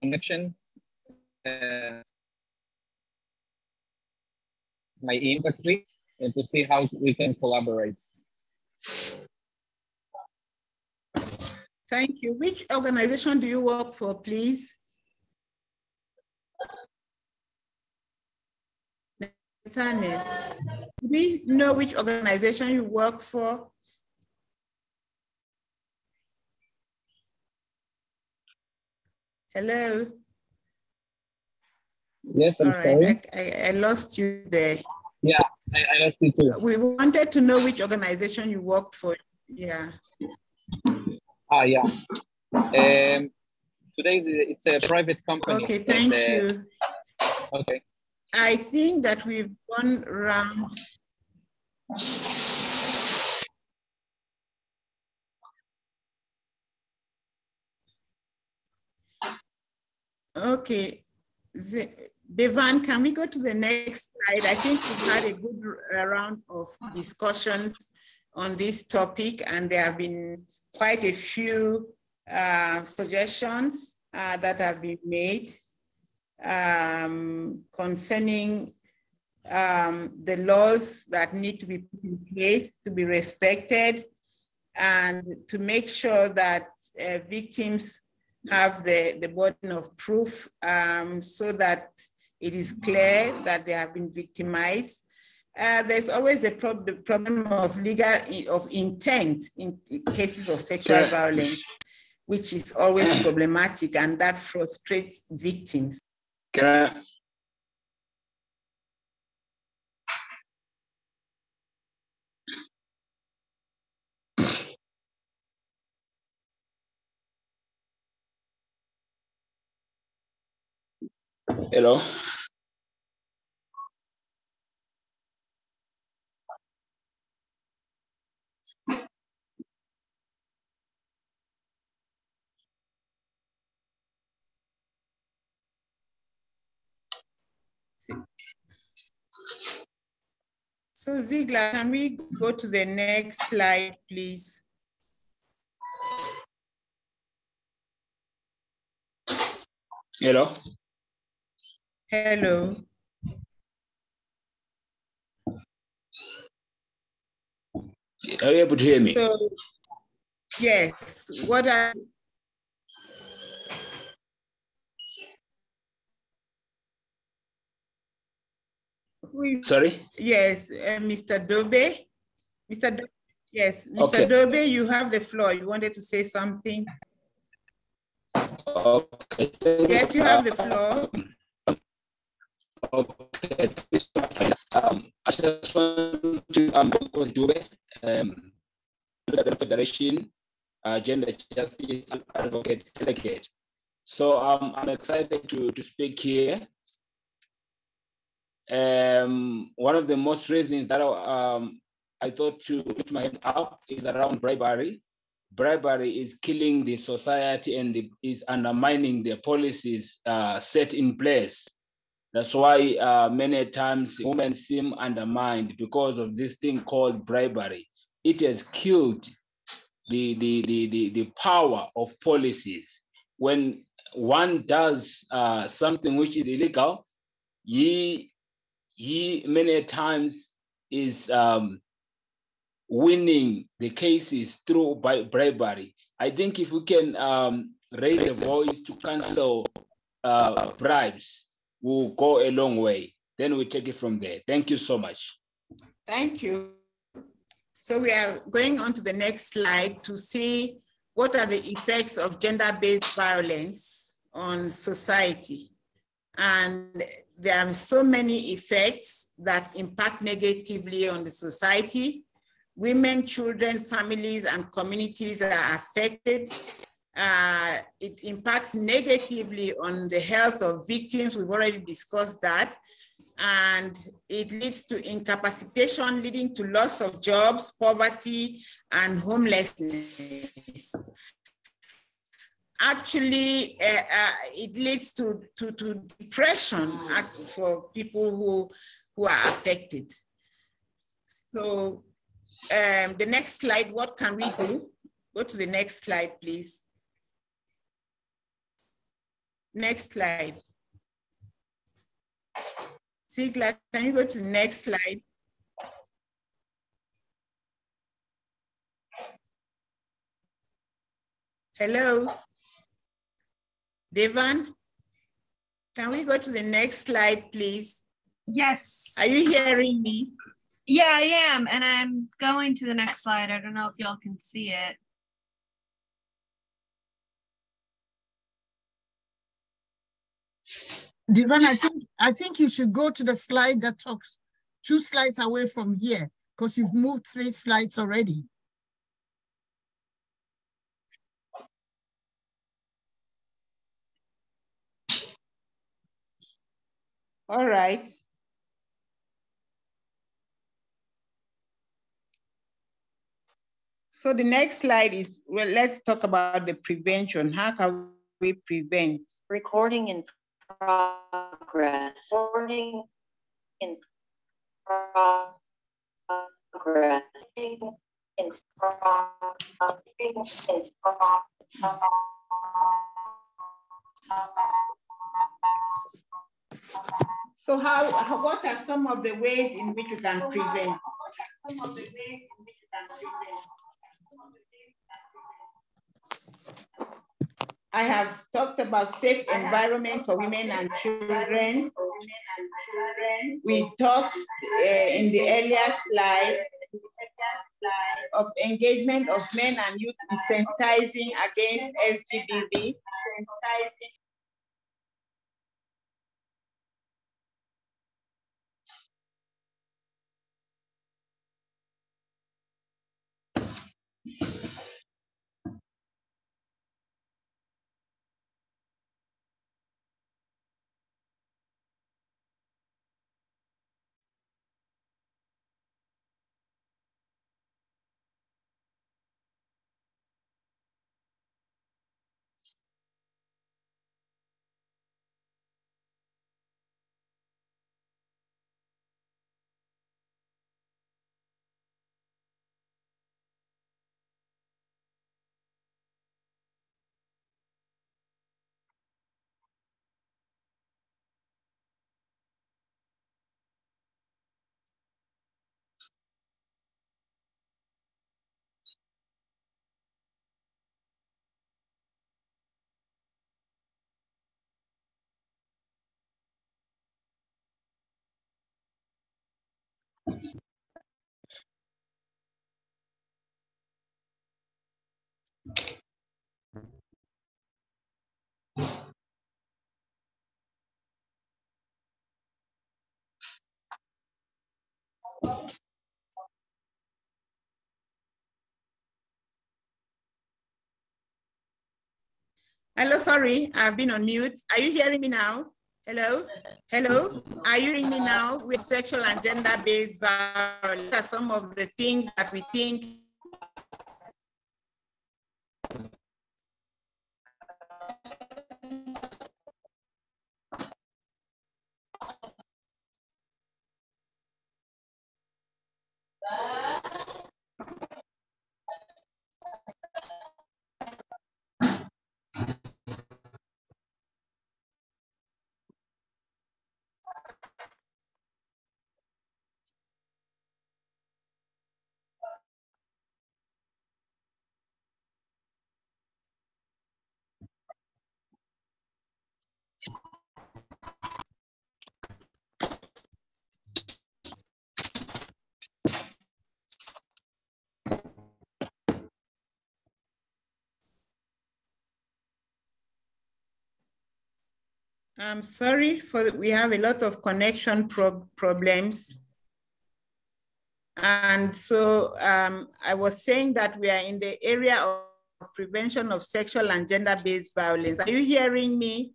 connection, my impact tree, and to see how we can collaborate. Thank you. Which organization do you work for, please? Nathaniel, do we know which organization you work for? Hello? Yes, I'm sorry. I lost you there. Yeah, I lost you too. We wanted to know which organization you work for. Yeah. Ah, yeah. Today it's a private company. Okay, thank you. Okay. I think that we've gone around. Okay, Devan, can we go to the next slide? I think we've had a good round of discussions on this topic, and there have been quite a few suggestions that have been made concerning the laws that need to be put in place to be respected, and to make sure that victims have the burden of proof, so that it is clear that they have been victimized. There's always the problem of intent in cases of sexual violence, which is always problematic, and that frustrates victims. Hello. So Ziegler, can we go to the next slide, please? Hello. Hello. Are you able to hear me? So, yes, what are... Sorry? Yes, Mr. Dobe. Yes, Mr. Okay. Dobe, you have the floor. You wanted to say something? Okay. Yes, you have the floor. Okay. I just want to Dobe, the Federation, Gender Justice Advocate Delegate. So I'm excited to speak here. One of the most reasons that I thought to put my hand up is around bribery. Bribery is killing the society and is undermining the policies set in place. That's why many times women seem undermined because of this thing called bribery. It has killed the power of policies. When one does something which is illegal, he many times is winning the cases through bribery. I think if we can raise a voice to cancel bribes, we'll go a long way. Then we take it from there. Thank you so much. Thank you. So we are going on to the next slide to see what are the effects of gender-based violence on society. And there are so many effects that impact negatively on the society. Women, children, families, and communities are affected. It impacts negatively on the health of victims. We've already discussed that. And it leads to incapacitation, leading to loss of jobs, poverty, and homelessness. Actually, it leads to depression for people who are affected. So the next slide, what can we do? Go to the next slide, please. Next slide. Sigla, can you go to the next slide? Hello? Devan, can we go to the next slide, please? Yes. Are you hearing me? Yeah, I am, and I'm going to the next slide. I don't know if y'all can see it. Divan, I think you should go to the slide that talks 2 slides away from here, because you've moved 3 slides already. All right. So the next slide is, well, let's talk about the prevention. How can we prevent? Recording in progress. Recording in progress. In So what are some of the ways in which we can prevent? I have talked about safe environment for women and children. We talked in the earlier slide of engagement of men and youth in sensitizing against SGBV. Hello, sorry, I've been on mute. Are you hearing me now? Hello? Hello? Are you hearing me now? With sexual and gender-based violence, what are some of the things that we think I'm sorry we have a lot of connection problems. And so I was saying that we are in the area of prevention of sexual and gender-based violence. Are you hearing me?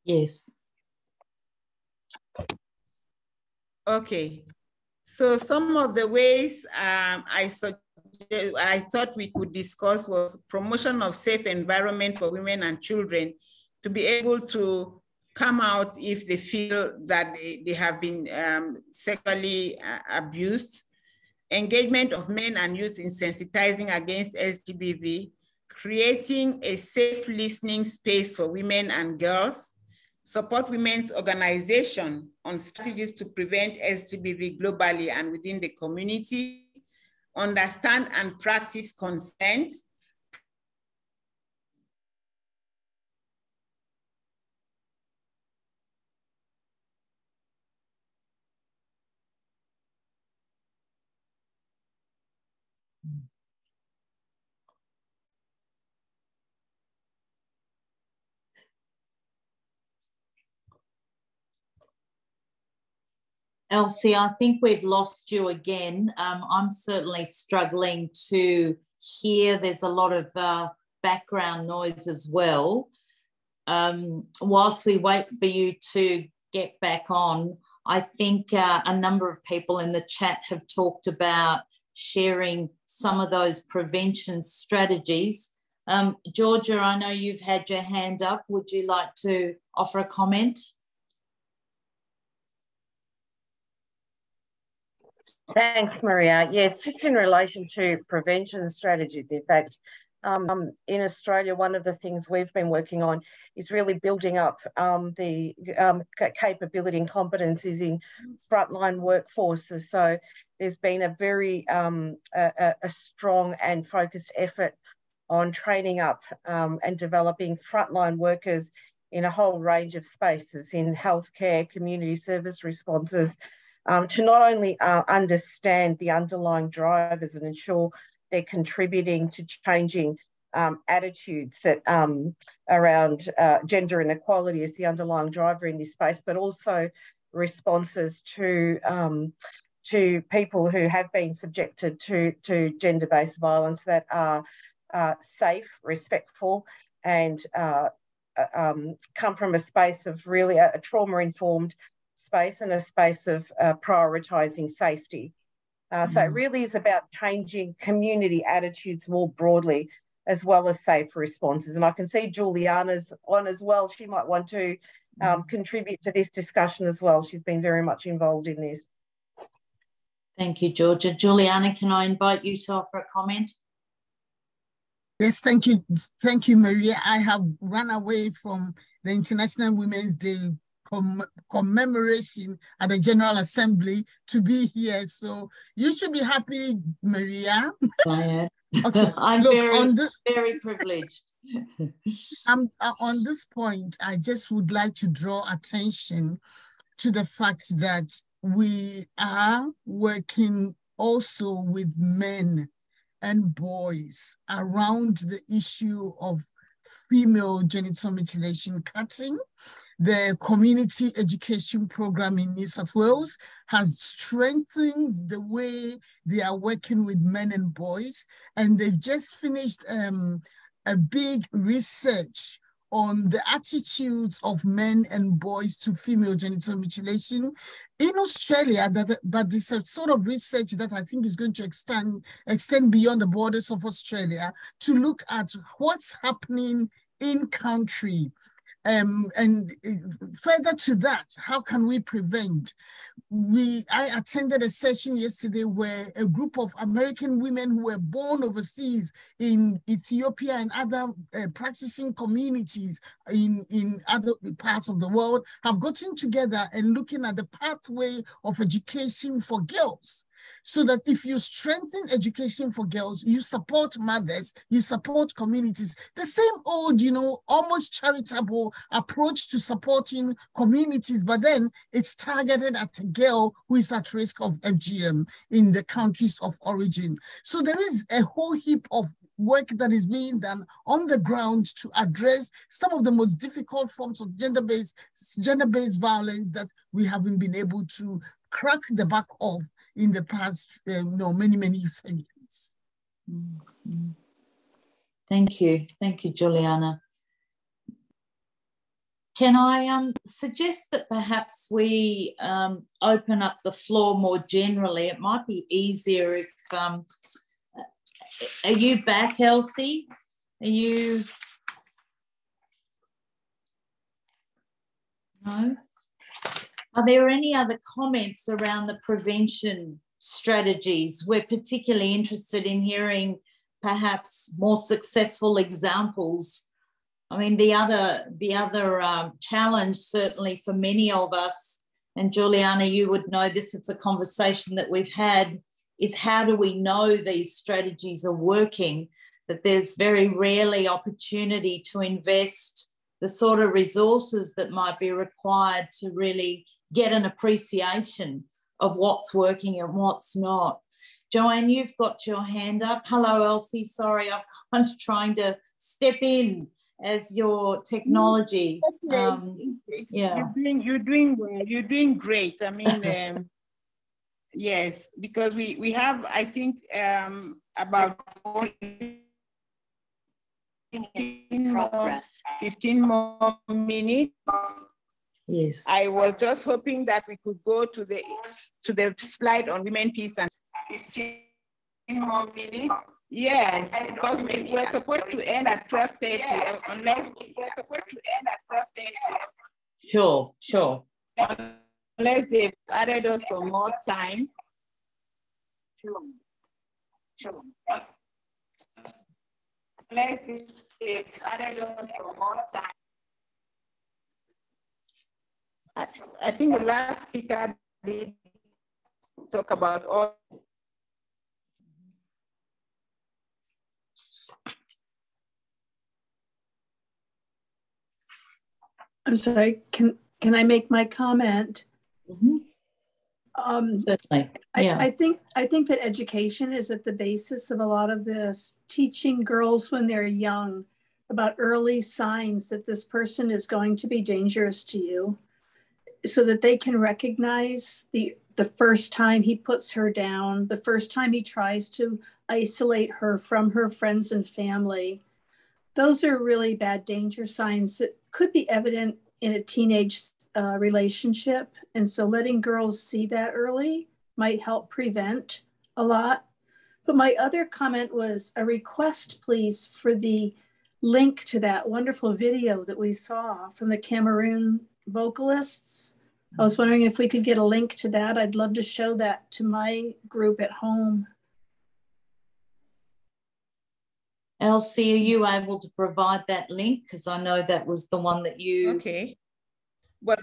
Yes. Okay. So some of the ways I thought we could discuss was promotion of safe environment for women and children to be able to come out if they feel that they have been sexually abused, engagement of men and youth in sensitizing against SGBV, creating a safe listening space for women and girls, support women's organization on strategies to prevent SGBV globally and within the community, understand and practice consent, Elsie, I think we've lost you again. I'm certainly struggling to hear. There's a lot of background noise as well. Whilst we wait for you to get back on, I think a number of people in the chat have talked about sharing some of those prevention strategies. Georgia, I know you've had your hand up. Would you like to offer a comment? Thanks, Maria. Yes, just in relation to prevention strategies, in fact, in Australia, one of the things we've been working on is really building up the capability and competencies in frontline workforces. So there's been a very a strong and focused effort on training up and developing frontline workers in a whole range of spaces in healthcare, community service responses, to not only understand the underlying drivers and ensure they're contributing to changing attitudes that around gender inequality as the underlying driver in this space, but also responses to people who have been subjected to gender-based violence that are safe, respectful, and come from a space of really a trauma-informed space and a space of prioritising safety. So it really is about changing community attitudes more broadly, as well as safe responses. And I can see Juliana's on as well. She might want to contribute to this discussion as well. She's been very much involved in this. Thank you, Georgia. Juliana, can I invite you to offer a comment? Yes, thank you. Thank you, Maria. I have run away from the International Women's Day commemoration at the General Assembly to be here. So you should be happy, Maria. I am. Okay. I'm very privileged. On this point, I just would like to draw attention to the fact that we are working also with men and boys around the issue of female genital mutilation cutting. The community education program in New South Wales has strengthened the way they are working with men and boys, and they've just finished a big research on the attitudes of men and boys to female genital mutilation in Australia, but this is a sort of research that I think is going to extend beyond the borders of Australia to look at what's happening in country. And further to that, how can we prevent? I attended a session yesterday where a group of American women who were born overseas in Ethiopia and other practicing communities in other parts of the world have gotten together and looking at the pathway of education for girls. So that if you strengthen education for girls, you support mothers, you support communities. The same old, almost charitable approach to supporting communities, but then it's targeted at a girl who is at risk of FGM in the countries of origin. So there is a whole heap of work that is being done on the ground to address some of the most difficult forms of gender-based violence that we haven't been able to crack the back of in the past many centuries. Mm-hmm. Thank you, Juliana. Can I suggest that perhaps we open up the floor more generally? It might be easier if, are you back, Elsie? Are you? No? Are there any other comments around the prevention strategies? We're particularly interested in hearing perhaps more successful examples. I mean, the other challenge certainly for many of us, and Juliana, you would know this, it's a conversation that we've had, is how do we know these strategies are working, that there's very rarely opportunity to invest the sort of resources that might be required to really get an appreciation of what's working and what's not. Joanne, you've got your hand up. Hello, Elsie. Sorry, I'm kind of trying to step in as your technology. Yeah, you're doing well. You're doing great. I mean, yes, because we have, I think, about 15 more minutes. Yes. I was just hoping that we could go to the slide on women, peace, and 15 more minutes. Yes, because we're supposed to end at 12:30, unless we're supposed to end at 12:30. Sure. Unless they've added us some more time. Sure. Unless they've added us some more time. I think the last speaker did talk about all. I'm sorry, can I make my comment? Mm-hmm. Certainly. Yeah. I think that education is at the basis of a lot of this, teaching girls when they're young about early signs that this person is going to be dangerous to you, so that they can recognize the first time he puts her down, the first time he tries to isolate her from her friends and family. Those are really bad danger signs that could be evident in a teenage relationship. And so letting girls see that early might help prevent a lot. But my other comment was a request, please, for the link to that wonderful video that we saw from the Cameroon vocalists. I was wondering if we could get a link to that. I'd love to show that to my group at home. Elsie, are you able to provide that link? Because I know that was the one that you... Okay. But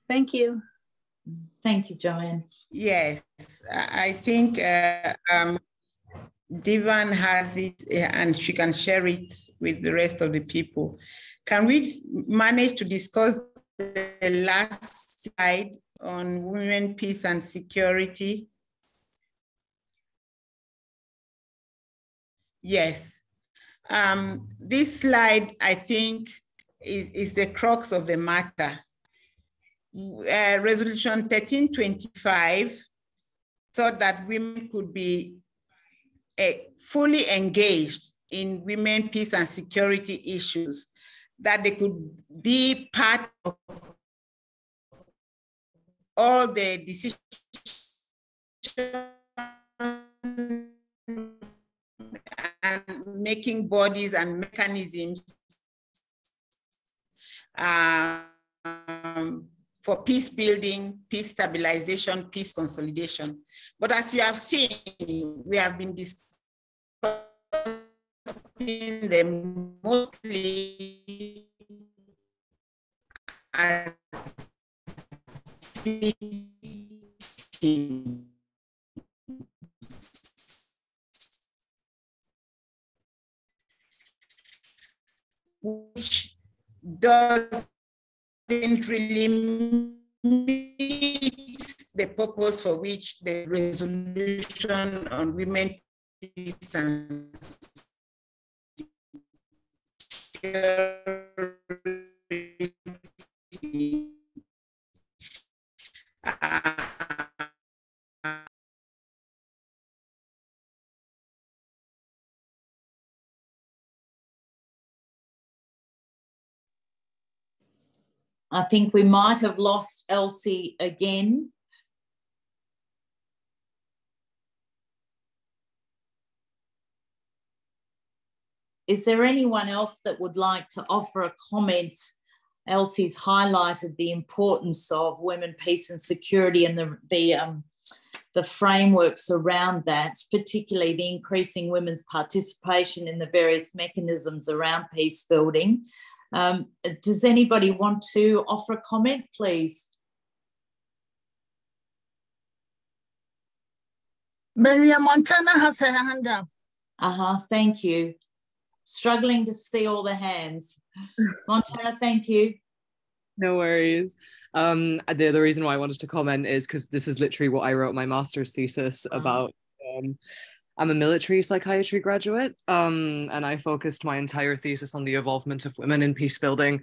thank you. Thank you, Joanne. Yes, I think Divan has it and she can share it with the rest of the people. Can we manage to discuss the last slide on women, peace, and security? Yes. This slide, I think, is the crux of the matter. Resolution 1325 thought that women could be fully engaged in women, peace, and security issues, that they could be part of all the decisions and making bodies and mechanisms for peace building, peace stabilization, peace consolidation. But as you have seen, we have been discussing them mostly as which doesn't really meet the purpose for which the resolution on women, peace and security. I think we might have lost Elsie again. Is there anyone else that would like to offer a comment? Elsie's highlighted the importance of women, peace and security and the frameworks around that, particularly the increasing women's participation in the various mechanisms around peace building. Does anybody want to offer a comment, please? Maria Montana has her hand up. Thank you. Struggling to see all the hands. Montana, thank you. No worries. The reason why I wanted to comment is because this is literally what I wrote my master's thesis about. I'm a military psychiatry graduate, and I focused my entire thesis on the involvement of women in peace building,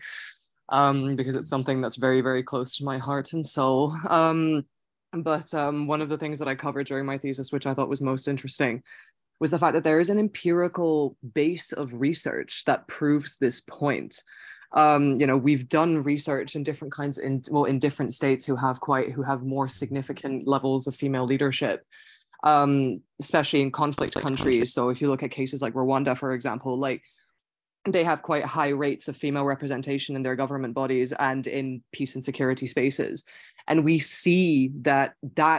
because it's something that's very, very close to my heart and soul. But one of the things that I covered during my thesis, which I thought was most interesting, was the fact that there is an empirical base of research that proves this point. You know, we've done research in different kinds, in different states who have more significant levels of female leadership, especially in conflict countries. So if you look at cases like Rwanda, for example, like they have quite high rates of female representation in their government bodies and in peace and security spaces. And we see that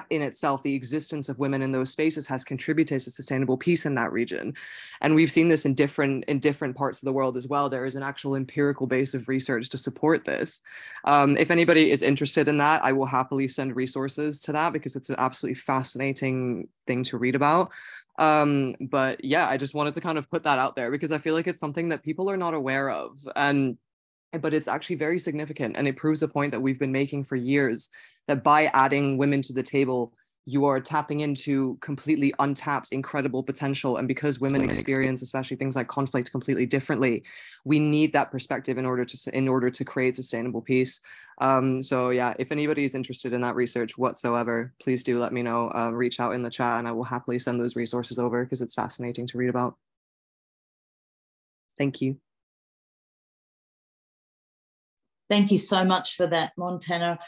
in itself, the existence of women in those spaces has contributed to sustainable peace in that region. And we've seen this in different parts of the world as well. There is an actual empirical base of research to support this. If anybody is interested in that, I will happily send resources to that because it's an absolutely fascinating thing to read about. But yeah, I just wanted to kind of put that out there because I feel like it's something that people are not aware of, but it's actually very significant, and it proves a point that we've been making for years, that by adding women to the table, you are tapping into completely untapped, incredible potential. And because women experience, especially things like conflict, completely differently, we need that perspective in order to create sustainable peace. So yeah, if anybody is interested in that research whatsoever, please do let me know. Reach out in the chat, and I will happily send those resources over because it's fascinating to read about. Thank you. Thank you so much for that, Montana.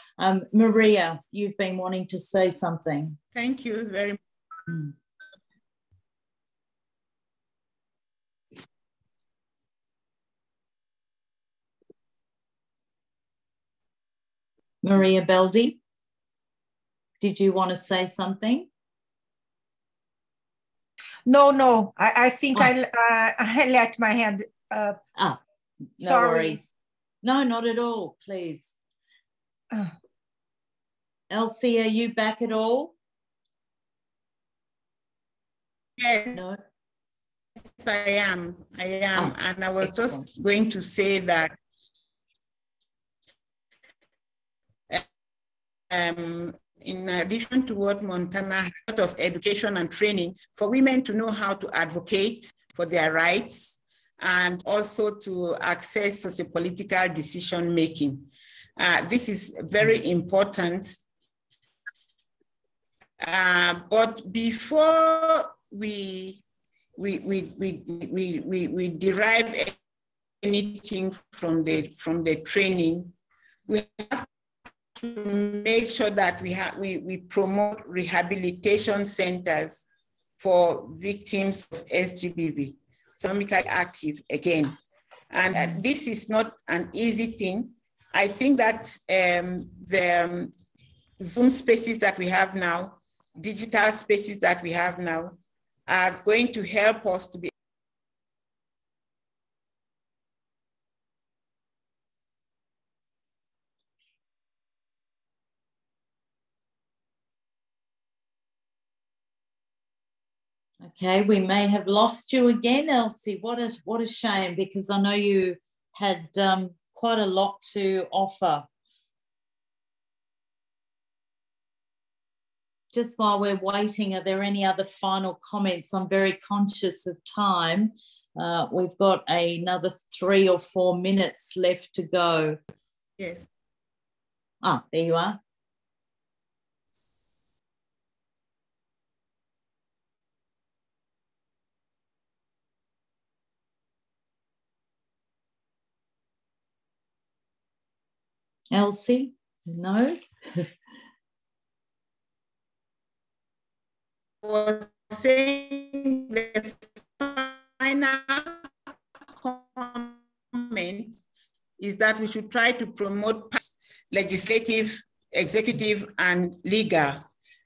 Maria, you've been wanting to say something. Thank you very much. Maria Beldi, did you want to say something? No. I think I let my hand up. No Sorry. Worries. No, not at all, please. Elsie, are you back at all? Yes. No. Yes, I am. And I was just going to say that in addition to what Montana, a lot of education and training for women to know how to advocate for their rights and also to access sociopolitical decision making. This is very important. But before we derive anything from the training, we have to make sure that we promote rehabilitation centers for victims of SGBV, economically active again. And this is not an easy thing. I think that the Zoom spaces that we have now, digital spaces that we have now, are going to help us to be Okay, we may have lost you again, Elsie. What a shame, because I know you had quite a lot to offer. just while we're waiting, are there any other final comments? I'm very conscious of time. We've got another 3 or 4 minutes left to go. Yes. Ah, there you are. Elsie? No? Was saying the final comment is that we should try to promote legislative, executive, and legal,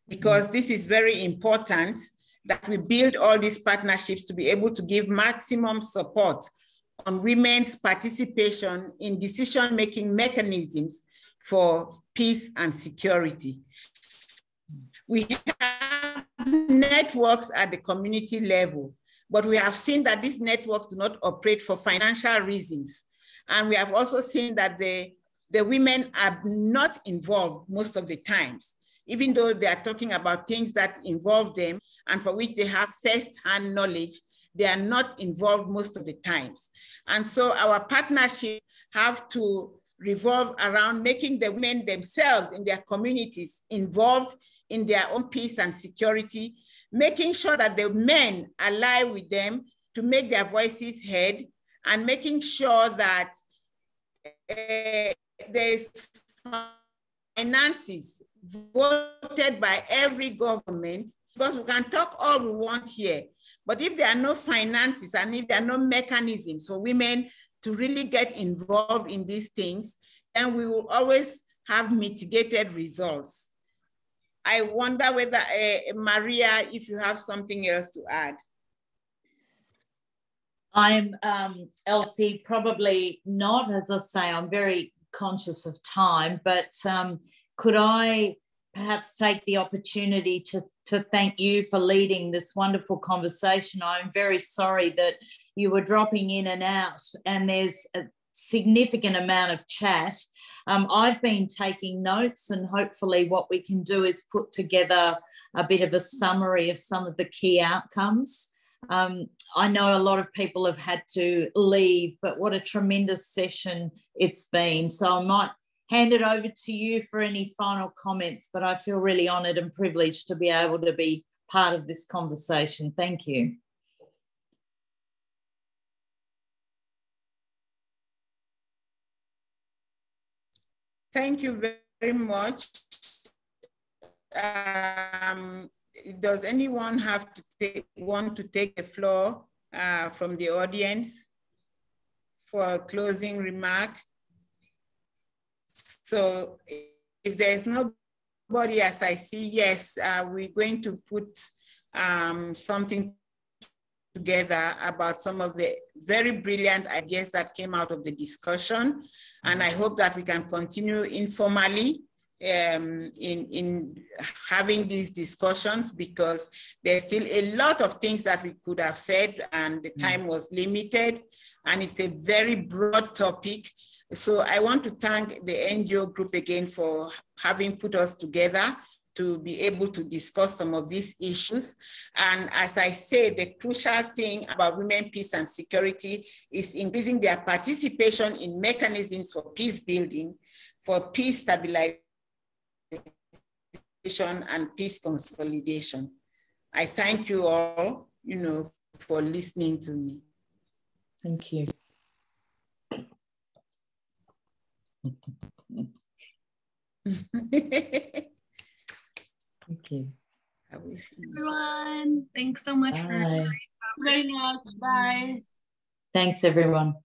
because this is very important that we build all these partnerships to be able to give maximum support on women's participation in decision-making mechanisms for peace and security. We have networks at the community level, but we have seen that these networks do not operate for financial reasons. And we have also seen that the women are not involved most of the times, even though they are talking about things that involve them and for which they have first-hand knowledge, they are not involved most of the times. And so our partnerships have to revolve around making the women themselves in their communities involved in their own peace and security, making sure that the men ally with them to make their voices heard, and making sure that there's finances voted by every government, because we can talk all we want here, but if there are no finances and if there are no mechanisms for women to really get involved in these things, then we will always have mitigated results. I wonder whether, Maria, if you have something else to add. I'm, Elsie, probably not. As I say, I'm very conscious of time, but could I perhaps take the opportunity to thank you for leading this wonderful conversation. I'm very sorry that you were dropping in and out, and there's a significant amount of chat. I've been taking notes, and hopefully what we can do is put together a bit of a summary of some of the key outcomes. I know a lot of people have had to leave, but what a tremendous session it's been. So I might hand it over to you for any final comments, but I feel really honoured and privileged to be able to be part of this conversation. Thank you. Thank you very much. Does anyone want to take the floor from the audience for a closing remark? So if there's nobody, as I see, yes, we're going to put something together about some of the very brilliant ideas that came out of the discussion. And I hope that we can continue informally in having these discussions, because there's still a lot of things that we could have said, and the time was limited, and it's a very broad topic. So I want to thank the NGO group again for having put us together to be able to discuss some of these issues. And as I say, the crucial thing about women, peace and security is increasing their participation in mechanisms for peace building, for peace stabilization and peace consolidation. I thank you all, for listening to me. Thank you. Thank you. Everyone, thanks so much for very much. Bye. Thanks, everyone.